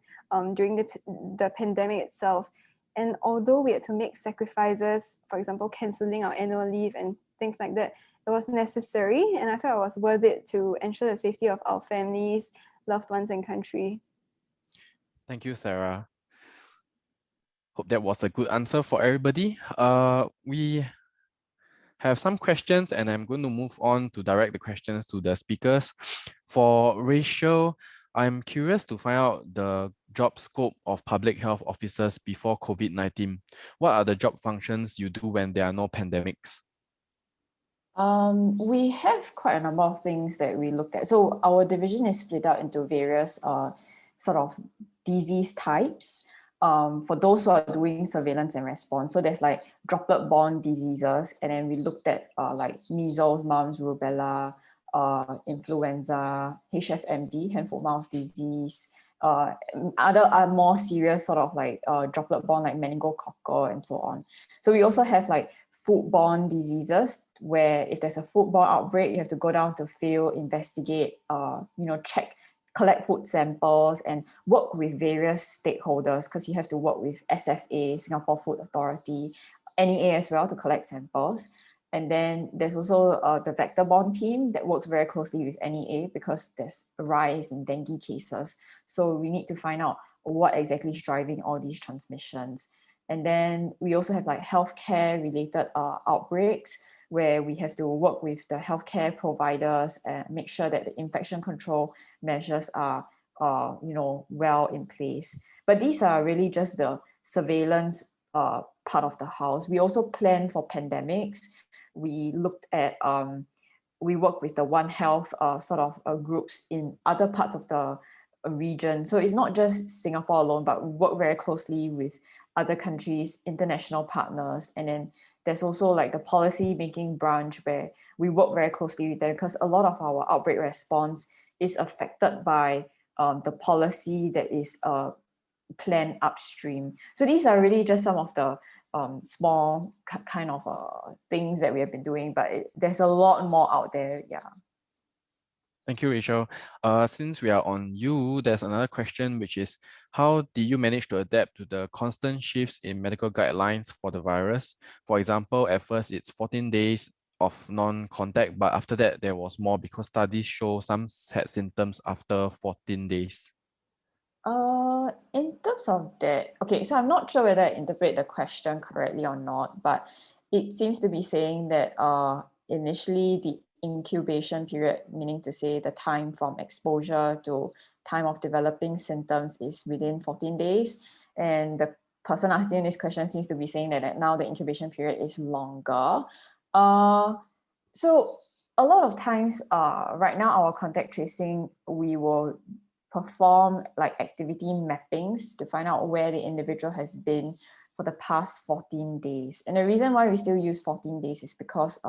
during the pandemic itself. And although we had to make sacrifices, for example, cancelling our annual leave and things like that, it was necessary, and I felt it was worth it to ensure the safety of our families, loved ones, and country. Thank you, Sarah. Hope that was a good answer for everybody. We have some questions, and I'm going to move on to direct the questions to the speakers. For Rachel, I'm curious to find out the job scope of public health officers before COVID-19. What are the job functions you do when there are no pandemics? We have quite a number of things that we looked at. So our division is split out into various sort of disease types. For those who are doing surveillance and response. So there's like droplet-borne diseases, and then we looked at like measles, mumps, rubella, influenza, HFMD, hand, foot, mouth disease, other more serious sort of like droplet-borne like meningococcal and so on. So we also have like foodborne diseases, where if there's a foodborne outbreak, you have to go down to field, investigate, check, collect food samples, and work with various stakeholders, because you have to work with SFA, Singapore Food Authority, NEA as well, to collect samples. And then there's also the vector-borne team that works very closely with NEA, because there's a rise in dengue cases. So we need to find out what exactly is driving all these transmissions. And then we also have like healthcare related outbreaks, where we have to work with the healthcare providers and make sure that the infection control measures are well in place. But these are really just the surveillance part of the house. We also plan for pandemics. We looked at, we work with the One Health groups in other parts of the region. So it's not just Singapore alone, but we work very closely with other countries, international partners. And then there's also like the policy making branch, where we work very closely with them, because a lot of our outbreak response is affected by the policy that is planned upstream. So these are really just some of the small kind of things that we have been doing, but there's a lot more out there. Yeah. Thank you, Rachel. Since we are on you, there's another question, which is, how did you manage to adapt to the constant shifts in medical guidelines for the virus? For example, at first it's 14 days of non-contact, but after that there was more, because studies show some had symptoms after 14 days. In terms of that, okay, so I'm not sure whether I interpret the question correctly or not, but it seems to be saying that initially the incubation period, meaning to say the time from exposure to time of developing symptoms, is within 14 days. And the person asking this question seems to be saying that now the incubation period is longer. So a lot of times, right now, our contact tracing, we will perform like activity mappings to find out where the individual has been for the past 14 days. And the reason why we still use 14 days is because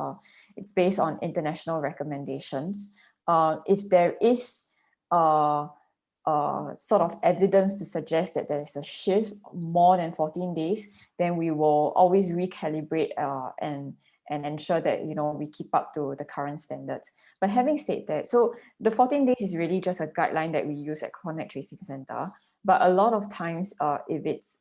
it's based on international recommendations. If there is sort of evidence to suggest that there is a shift more than 14 days, then we will always recalibrate and ensure that, you know, we keep up to the current standards. But having said that, so the 14 days is really just a guideline that we use at Contact Tracing Center. But a lot of times, if it's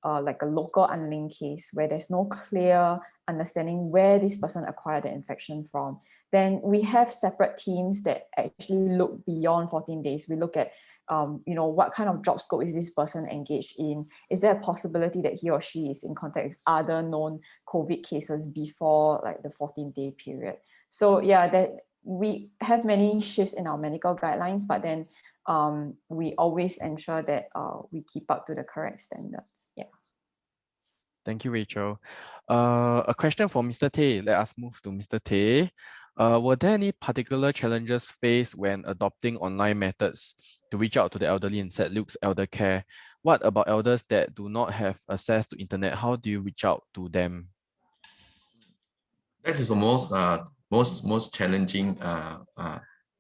like a local unlinked case where there's no clear understanding where this person acquired the infection from, then we have separate teams that actually look beyond 14 days. We look at, you know, what kind of job scope is this person engaged in? Is there a possibility that he or she is in contact with other known COVID cases before like the 14-day period? So yeah, that we have many shifts in our medical guidelines, but then we always ensure that we keep up to the correct standards. Yeah. Thank you, Rachel. A question for Mr. Tay. Let us move to Mr. Tay. Were there any particular challenges faced when adopting online methods to reach out to the elderly in St. Luke's elder care? What about elders that do not have access to internet? How do you reach out to them? That is the most challenging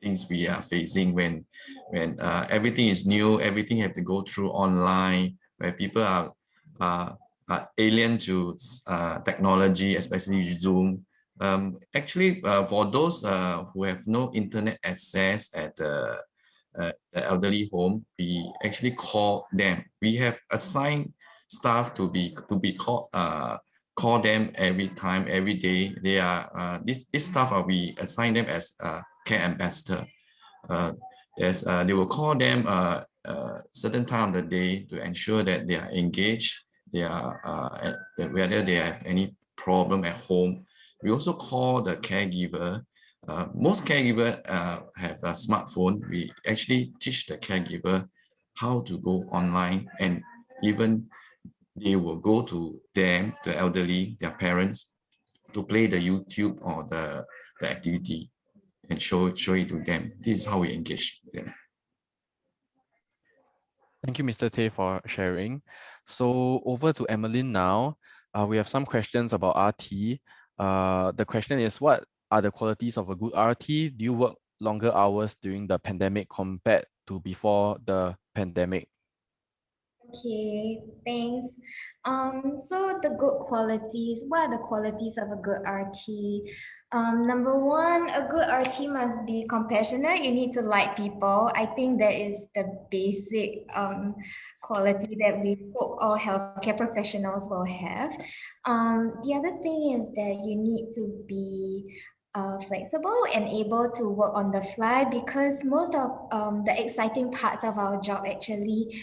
things we are facing when everything is new, everything have to go through online, where people are alien to technology, especially Zoom. Actually, for those who have no internet access at the elderly home, we actually call them. We have assigned staff to be called. Call them every time, every day. They are this staff we assign them as care ambassador. They will call them certain time of the day to ensure that they are engaged. They are whether they have any problem at home. We also call the caregiver. Most caregivers have a smartphone. We actually teach the caregiver how to go online, and even they will go to them, the elderly, their parents, to play the YouTube or the activity and show it to them. This is how we engage them. Thank you, Mr. Tay, for sharing. So over to Emmeline now. We have some questions about RT. The question is, what are the qualities of a good RT? Do you work longer hours during the pandemic compared to before the pandemic? Okay, thanks. So the good qualities, what are the qualities of a good RT? Number one, a good RT must be compassionate. You need to like people. I think that is the basic quality that we hope all healthcare professionals will have. The other thing is that you need to be flexible and able to work on the fly, because most of the exciting parts of our job actually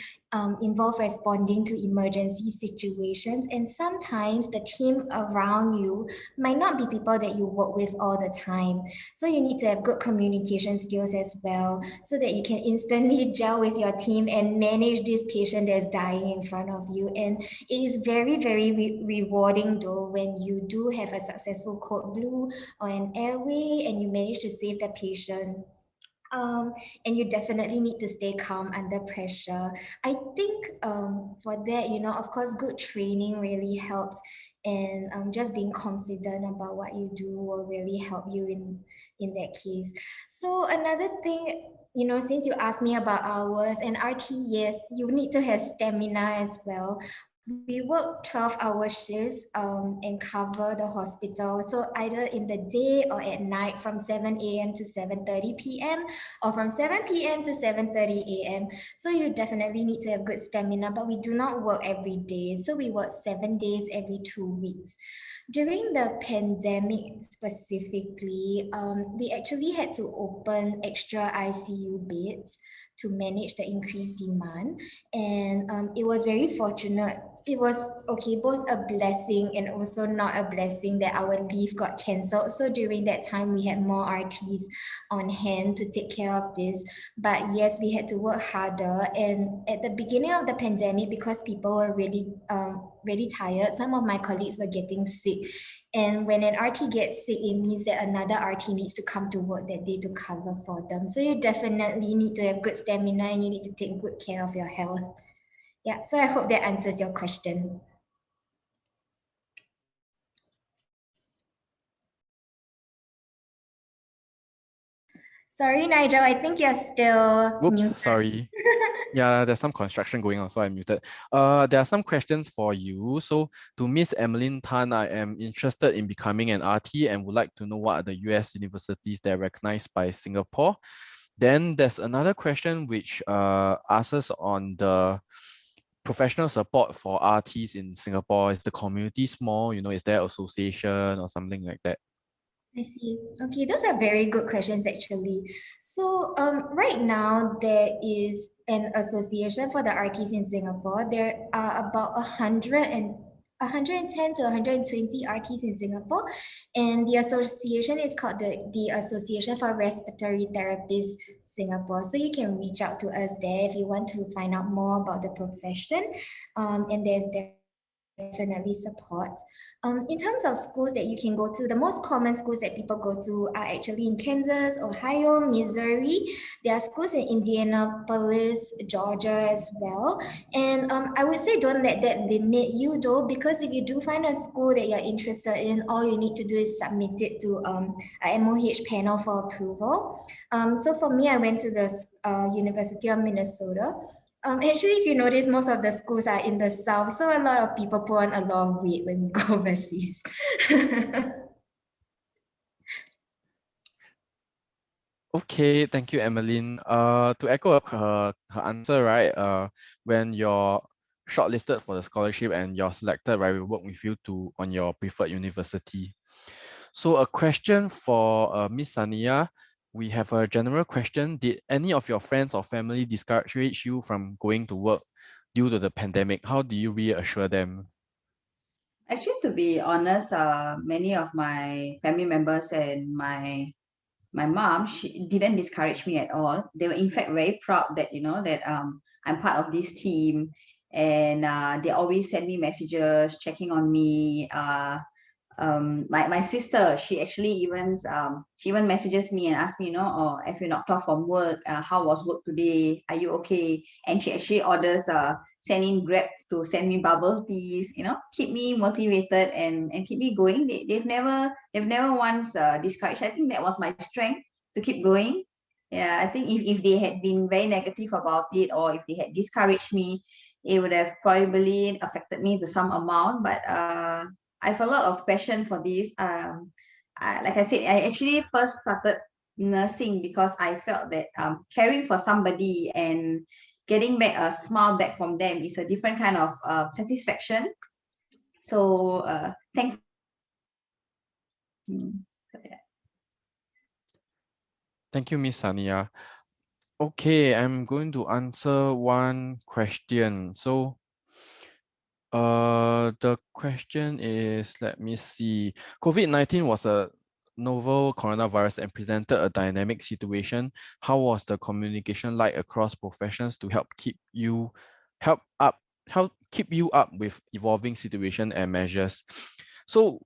involve responding to emergency situations, and sometimes the team around you might not be people that you work with all the time. So you need to have good communication skills as well, so that you can instantly gel with your team and manage this patient that's dying in front of you. And it is very, very rewarding though when you do have a successful code blue or an airway and you manage to save the patient. And you definitely need to stay calm under pressure. I think for that, you know, of course, good training really helps, and just being confident about what you do will really help you in that case. So another thing, you know, since you asked me about hours and RT, yes, you need to have stamina as well. We work 12-hour shifts and cover the hospital. So either in the day or at night from 7 a.m. to 7:30 p.m. or from 7 p.m. to 7:30 a.m. So you definitely need to have good stamina, but we do not work every day. So we work 7 days every 2 weeks. During the pandemic specifically, we actually had to open extra ICU beds to manage the increased demand. And it was very fortunate. It was, okay, both a blessing and also not a blessing that our leave got cancelled. So during that time, we had more RTs on hand to take care of this. But yes, we had to work harder. And at the beginning of the pandemic, because people were really tired, some of my colleagues were getting sick. And when an RT gets sick, it means that another RT needs to come to work that day to cover for them. So you definitely need to have good stamina and you need to take good care of your health. Yeah, so I hope that answers your question. Sorry, Nigel, I think you're still Whoops, muted. sorry. Yeah, there's some construction going on, so I muted. There are some questions for you. So to Miss Emmeline Tan, I am interested in becoming an RT and would like to know what are the US universities that are recognized by Singapore. Then there's another question which asks us on the professional support for RTs in Singapore. Is the community small? You know, is there association or something like that? I see. Okay, those are very good questions actually. So right now there is an association for the RTs in Singapore. There are about 110 to 120 RTs in Singapore, and the association is called the Association for Respiratory Therapists Singapore. So you can reach out to us there if you want to find out more about the profession. And there's definitely support. In terms of schools that you can go to, the most common schools that people go to are actually in Kansas, Ohio, Missouri. There are schools in Indianapolis, Georgia as well. And I would say don't let that limit you though, because if you do find a school that you're interested in, all you need to do is submit it to a MOH panel for approval. So for me, I went to the University of Minnesota. Actually, if you notice, most of the schools are in the south, so a lot of people put on a lot of weight when we go overseas. Okay, thank you, Emmeline. To echo her answer, right? When you're shortlisted for the scholarship and you're selected, right, we work with you on your preferred university. So a question for Miss Sania. We have a general question. Did any of your friends or family discourage you from going to work due to the pandemic? How do you reassure them? Actually, to be honest, many of my family members and my mom, she didn't discourage me at all. They were in fact very proud that that I'm part of this team, and they always send me messages checking on me. My sister, she even messages me and asks me, oh, if you're knocked off from work, how was work today? Are you okay? And she actually orders sending Grab to send me bubble teas, keep me motivated and keep me going. They've never once discouraged. I think that was my strength to keep going. Yeah, I think if they had been very negative about it, or if they had discouraged me, it would have probably affected me to some amount. But I have a lot of passion for this. Like I said, I actually first started nursing because I felt that caring for somebody and getting back a smile back from them is a different kind of satisfaction. So thanks. Thank you, Miss Sania. Okay, I'm going to answer one question. So the question is, let me see. COVID-19 was a novel coronavirus and presented a dynamic situation. How was the communication like across professions to help keep you up with evolving situation and measures? So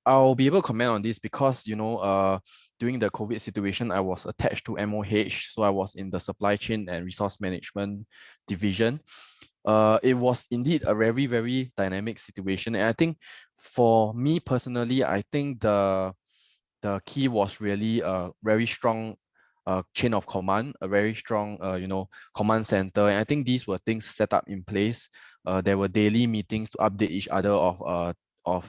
I'll be able to comment on this because, during the COVID situation, I was attached to MOH. So I was in the supply chain and resource management division. It was indeed a very, very dynamic situation. And I think for me personally, I think the key was really a very strong chain of command, a very strong, command center. And I think these were things set up in place. There were daily meetings to update each other of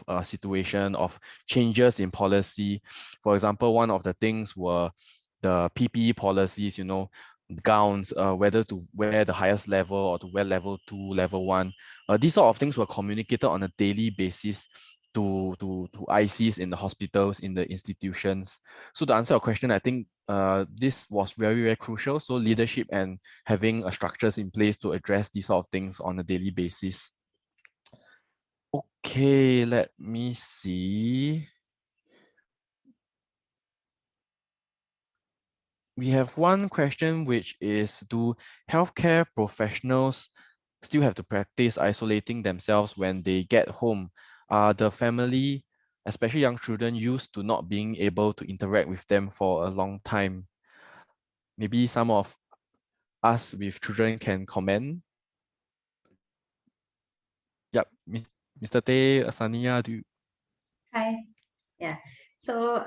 a situation, of changes in policy. For example, one of the things were the PPE policies, gowns, whether to wear the highest level or to wear level 2, level 1. These sort of things were communicated on a daily basis to ICs in the hospitals, in the institutions. So to answer your question, I think this was very, very crucial. So leadership and having structures in place to address these sort of things on a daily basis. Okay, let me see. We have one question, which is, do healthcare professionals still have to practice isolating themselves when they get home? Are the family, especially young children, used to not being able to interact with them for a long time? Maybe some of us with children can comment. Yep, Mr. Tay, Sania, Hi. Yeah. So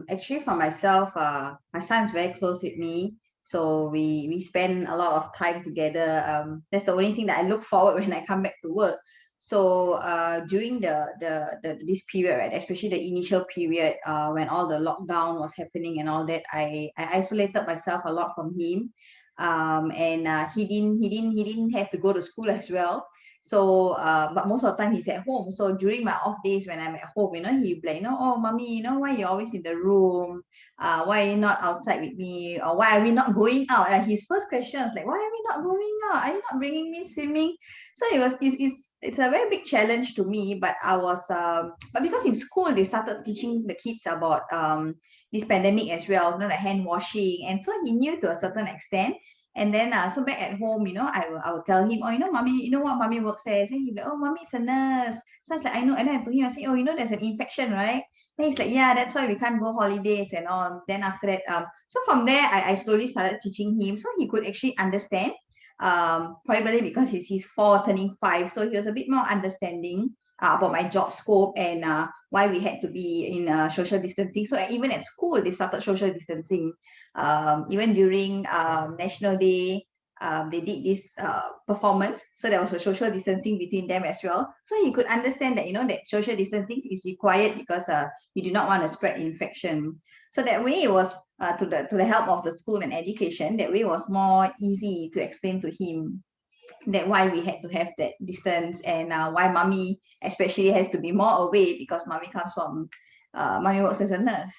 actually for myself, my son's very close with me. So we spend a lot of time together. That's the only thing that I look forward when I come back to work. So during this period, right, especially the initial period, when all the lockdown was happening and all that, I isolated myself a lot from him. And he didn't have to go to school as well. So but most of the time he's at home. So during my off days when I'm at home, he'd be like, oh mommy, why you're always in the room? Why are you not outside with me? Or why are we not going out? His first question was like, why are we not going out? Are you not bringing me swimming? So it's a very big challenge to me. But I was but because in school they started teaching the kids about this pandemic as well, like hand washing, and so he knew to a certain extent. And then so back at home, I will tell him, oh, mommy, you know what mommy works as? And he'll be like, oh, mommy, it's a nurse. So I was like, I know. And then I told him, I say, oh, there's an infection, right? Then he's like, yeah, that's why we can't go holidays and all. Then after that, so from there, I slowly started teaching him, so he could actually understand. Probably because he's 4 turning 5, so he was a bit more understanding about my job scope and why we had to be in social distancing. So even at school, they started social distancing. Even during National Day, they did this performance. So there was a social distancing between them as well. So he could understand that, that social distancing is required because you do not want to spread infection. So that way it was to the help of the school and education, that way it was more easy to explain to him that why we had to have that distance, and why mommy especially has to be more away because mommy works as a nurse.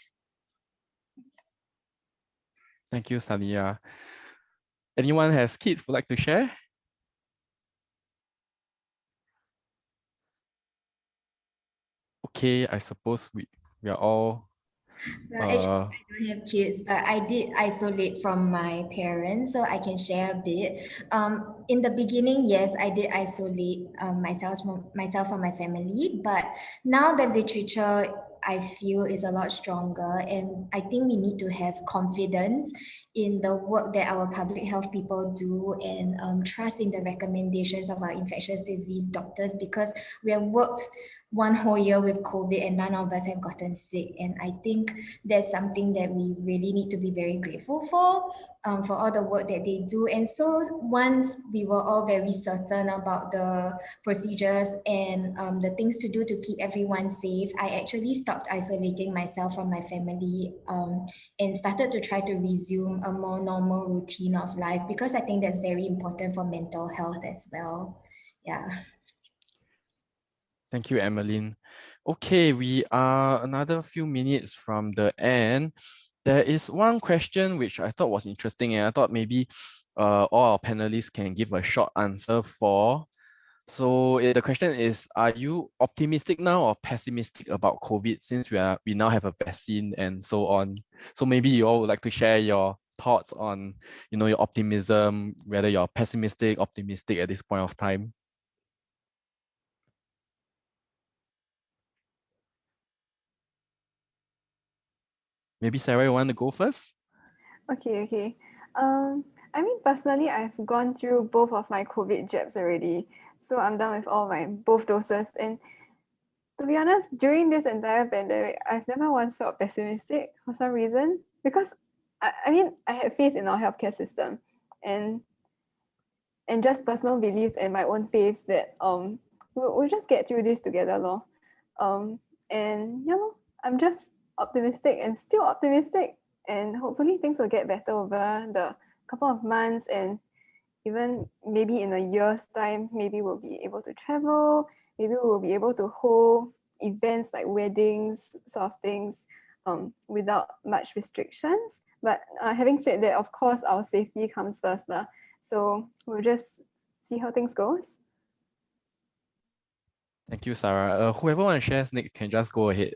Thank you, Sania. Anyone has kids would like to share? Okay, I suppose we are all Well, actually, I don't have kids, but I did isolate from my parents, so I can share a bit. In the beginning, yes, I did isolate myself from my family, but now the literature I feel is a lot stronger, and I think we need to have confidence in the work that our public health people do, and trust in the recommendations of our infectious disease doctors, because we have worked one whole year with COVID and none of us have gotten sick. And I think that's something that we really need to be very grateful for all the work that they do. And so once we were all very certain about the procedures and the things to do to keep everyone safe, I actually stopped isolating myself from my family and started to try to resume a more normal routine of life, because I think that's very important for mental health as well. Yeah. Thank you, Emmeline. Okay, we are another few minutes from the end. There is one question which I thought was interesting, and I thought maybe all our panelists can give a short answer for. So the question is, are you optimistic now or pessimistic about COVID, since we now have a vaccine and so on? So maybe you all would like to share your thoughts on, your optimism, whether you're pessimistic, optimistic at this point of time. Maybe Sarah, you want to go first? Okay. I mean, personally, I've gone through both of my COVID jabs already. So I'm done with both doses. And to be honest, during this entire pandemic, I've never once felt pessimistic for some reason. Because, I had faith in our healthcare system. And just personal beliefs and my own pace that we'll just get through this together, lor. And I'm just optimistic and still optimistic, and hopefully things will get better over the couple of months, and even maybe in a year's time, maybe we'll be able to travel, maybe we'll be able to hold events like weddings, sort of things, without much restrictions. But having said that, of course, our safety comes first, lah. So we'll just see how things goes. Thank you, Sarah. Whoever wants to share next can just go ahead.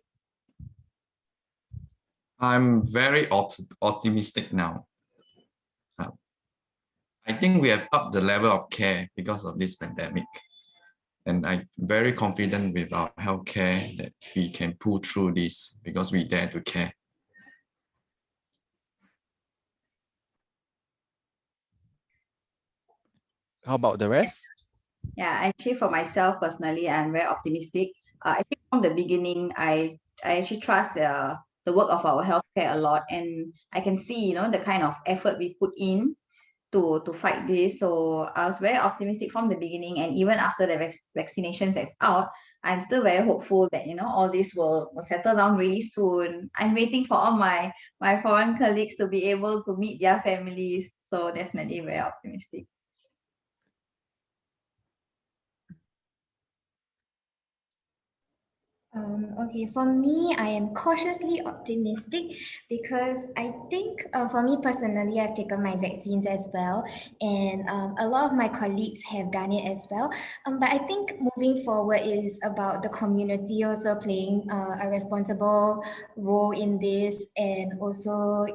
I'm very optimistic now. I think we have upped the level of care because of this pandemic. And I'm very confident with our healthcare that we can pull through this because we dare to care. How about the rest? Yeah, actually for myself personally, I'm very optimistic. I think from the beginning, I actually trust the work of our healthcare a lot, and I can see, the kind of effort we put in to fight this. So I was very optimistic from the beginning, and even after the vaccinations that's out, I'm still very hopeful that all this will settle down really soon. I'm waiting for all my foreign colleagues to be able to meet their families. So definitely very optimistic. Okay, for me, I am cautiously optimistic because I think for me personally, I've taken my vaccines as well, and a lot of my colleagues have done it as well. But I think moving forward is about the community also playing a responsible role in this, and also,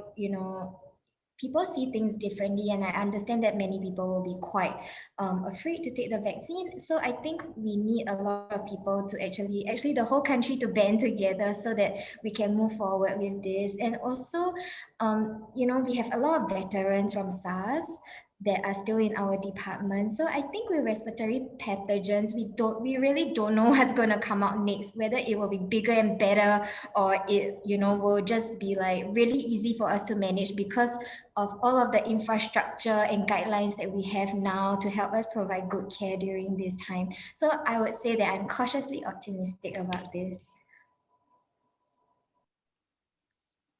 people see things differently, and I understand that many people will be quite afraid to take the vaccine. So I think we need a lot of people to actually the whole country to band together so that we can move forward with this. And also, we have a lot of veterans from SARS that are still in our department. So I think with respiratory pathogens, we really don't know what's going to come out next, whether it will be bigger and better, or it, will just be like really easy for us to manage because of all of the infrastructure and guidelines that we have now to help us provide good care during this time. So I would say that I'm cautiously optimistic about this.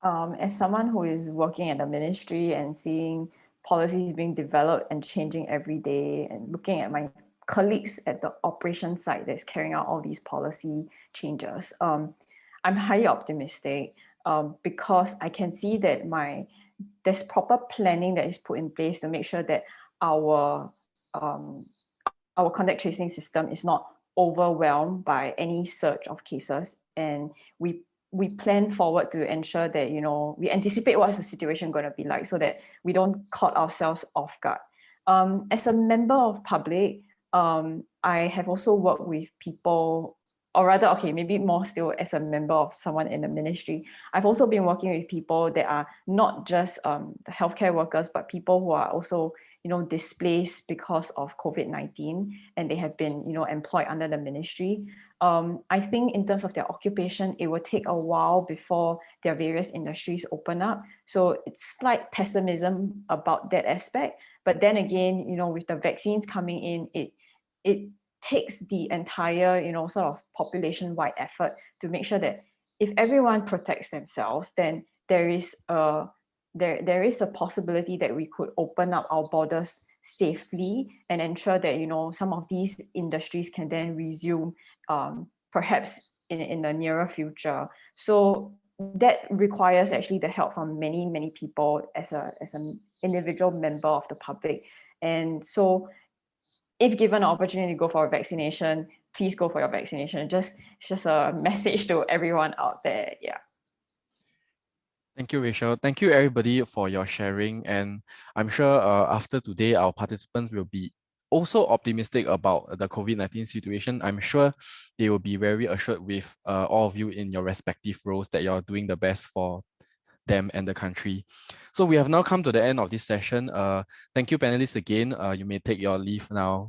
As someone who is working at the ministry and seeing policies being developed and changing every day, and looking at my colleagues at the operation side that's carrying out all these policy changes, I'm highly optimistic because I can see that there's proper planning that is put in place to make sure that our contact tracing system is not overwhelmed by any surge of cases, and we plan forward to ensure that we anticipate what's the situation going to be like so that we don't caught ourselves off guard. As a member of public, I have also worked with people, or rather, okay, maybe more still as a member of someone in the ministry. I've also been working with people that are not just the healthcare workers, but people who are also displaced because of COVID-19, and they have been employed under the ministry. I think in terms of their occupation, it will take a while before their various industries open up. So it's slight pessimism about that aspect. But then again, with the vaccines coming in, it takes the entire, sort of population-wide effort to make sure that if everyone protects themselves, then there is a possibility that we could open up our borders safely and ensure that some of these industries can then resume perhaps in the nearer future. So that requires actually the help from many people as an individual member of the public. And so if given an opportunity to go for a vaccination, please go for your vaccination. Just a message to everyone out there. Yeah. Thank you, Rachel. Thank you, everybody, for your sharing. And I'm sure after today, our participants will be also optimistic about the COVID-19 situation. I'm sure they will be very assured with all of you in your respective roles that you're doing the best for them and the country. So we have now come to the end of this session. Thank you, panelists, again. You may take your leave now.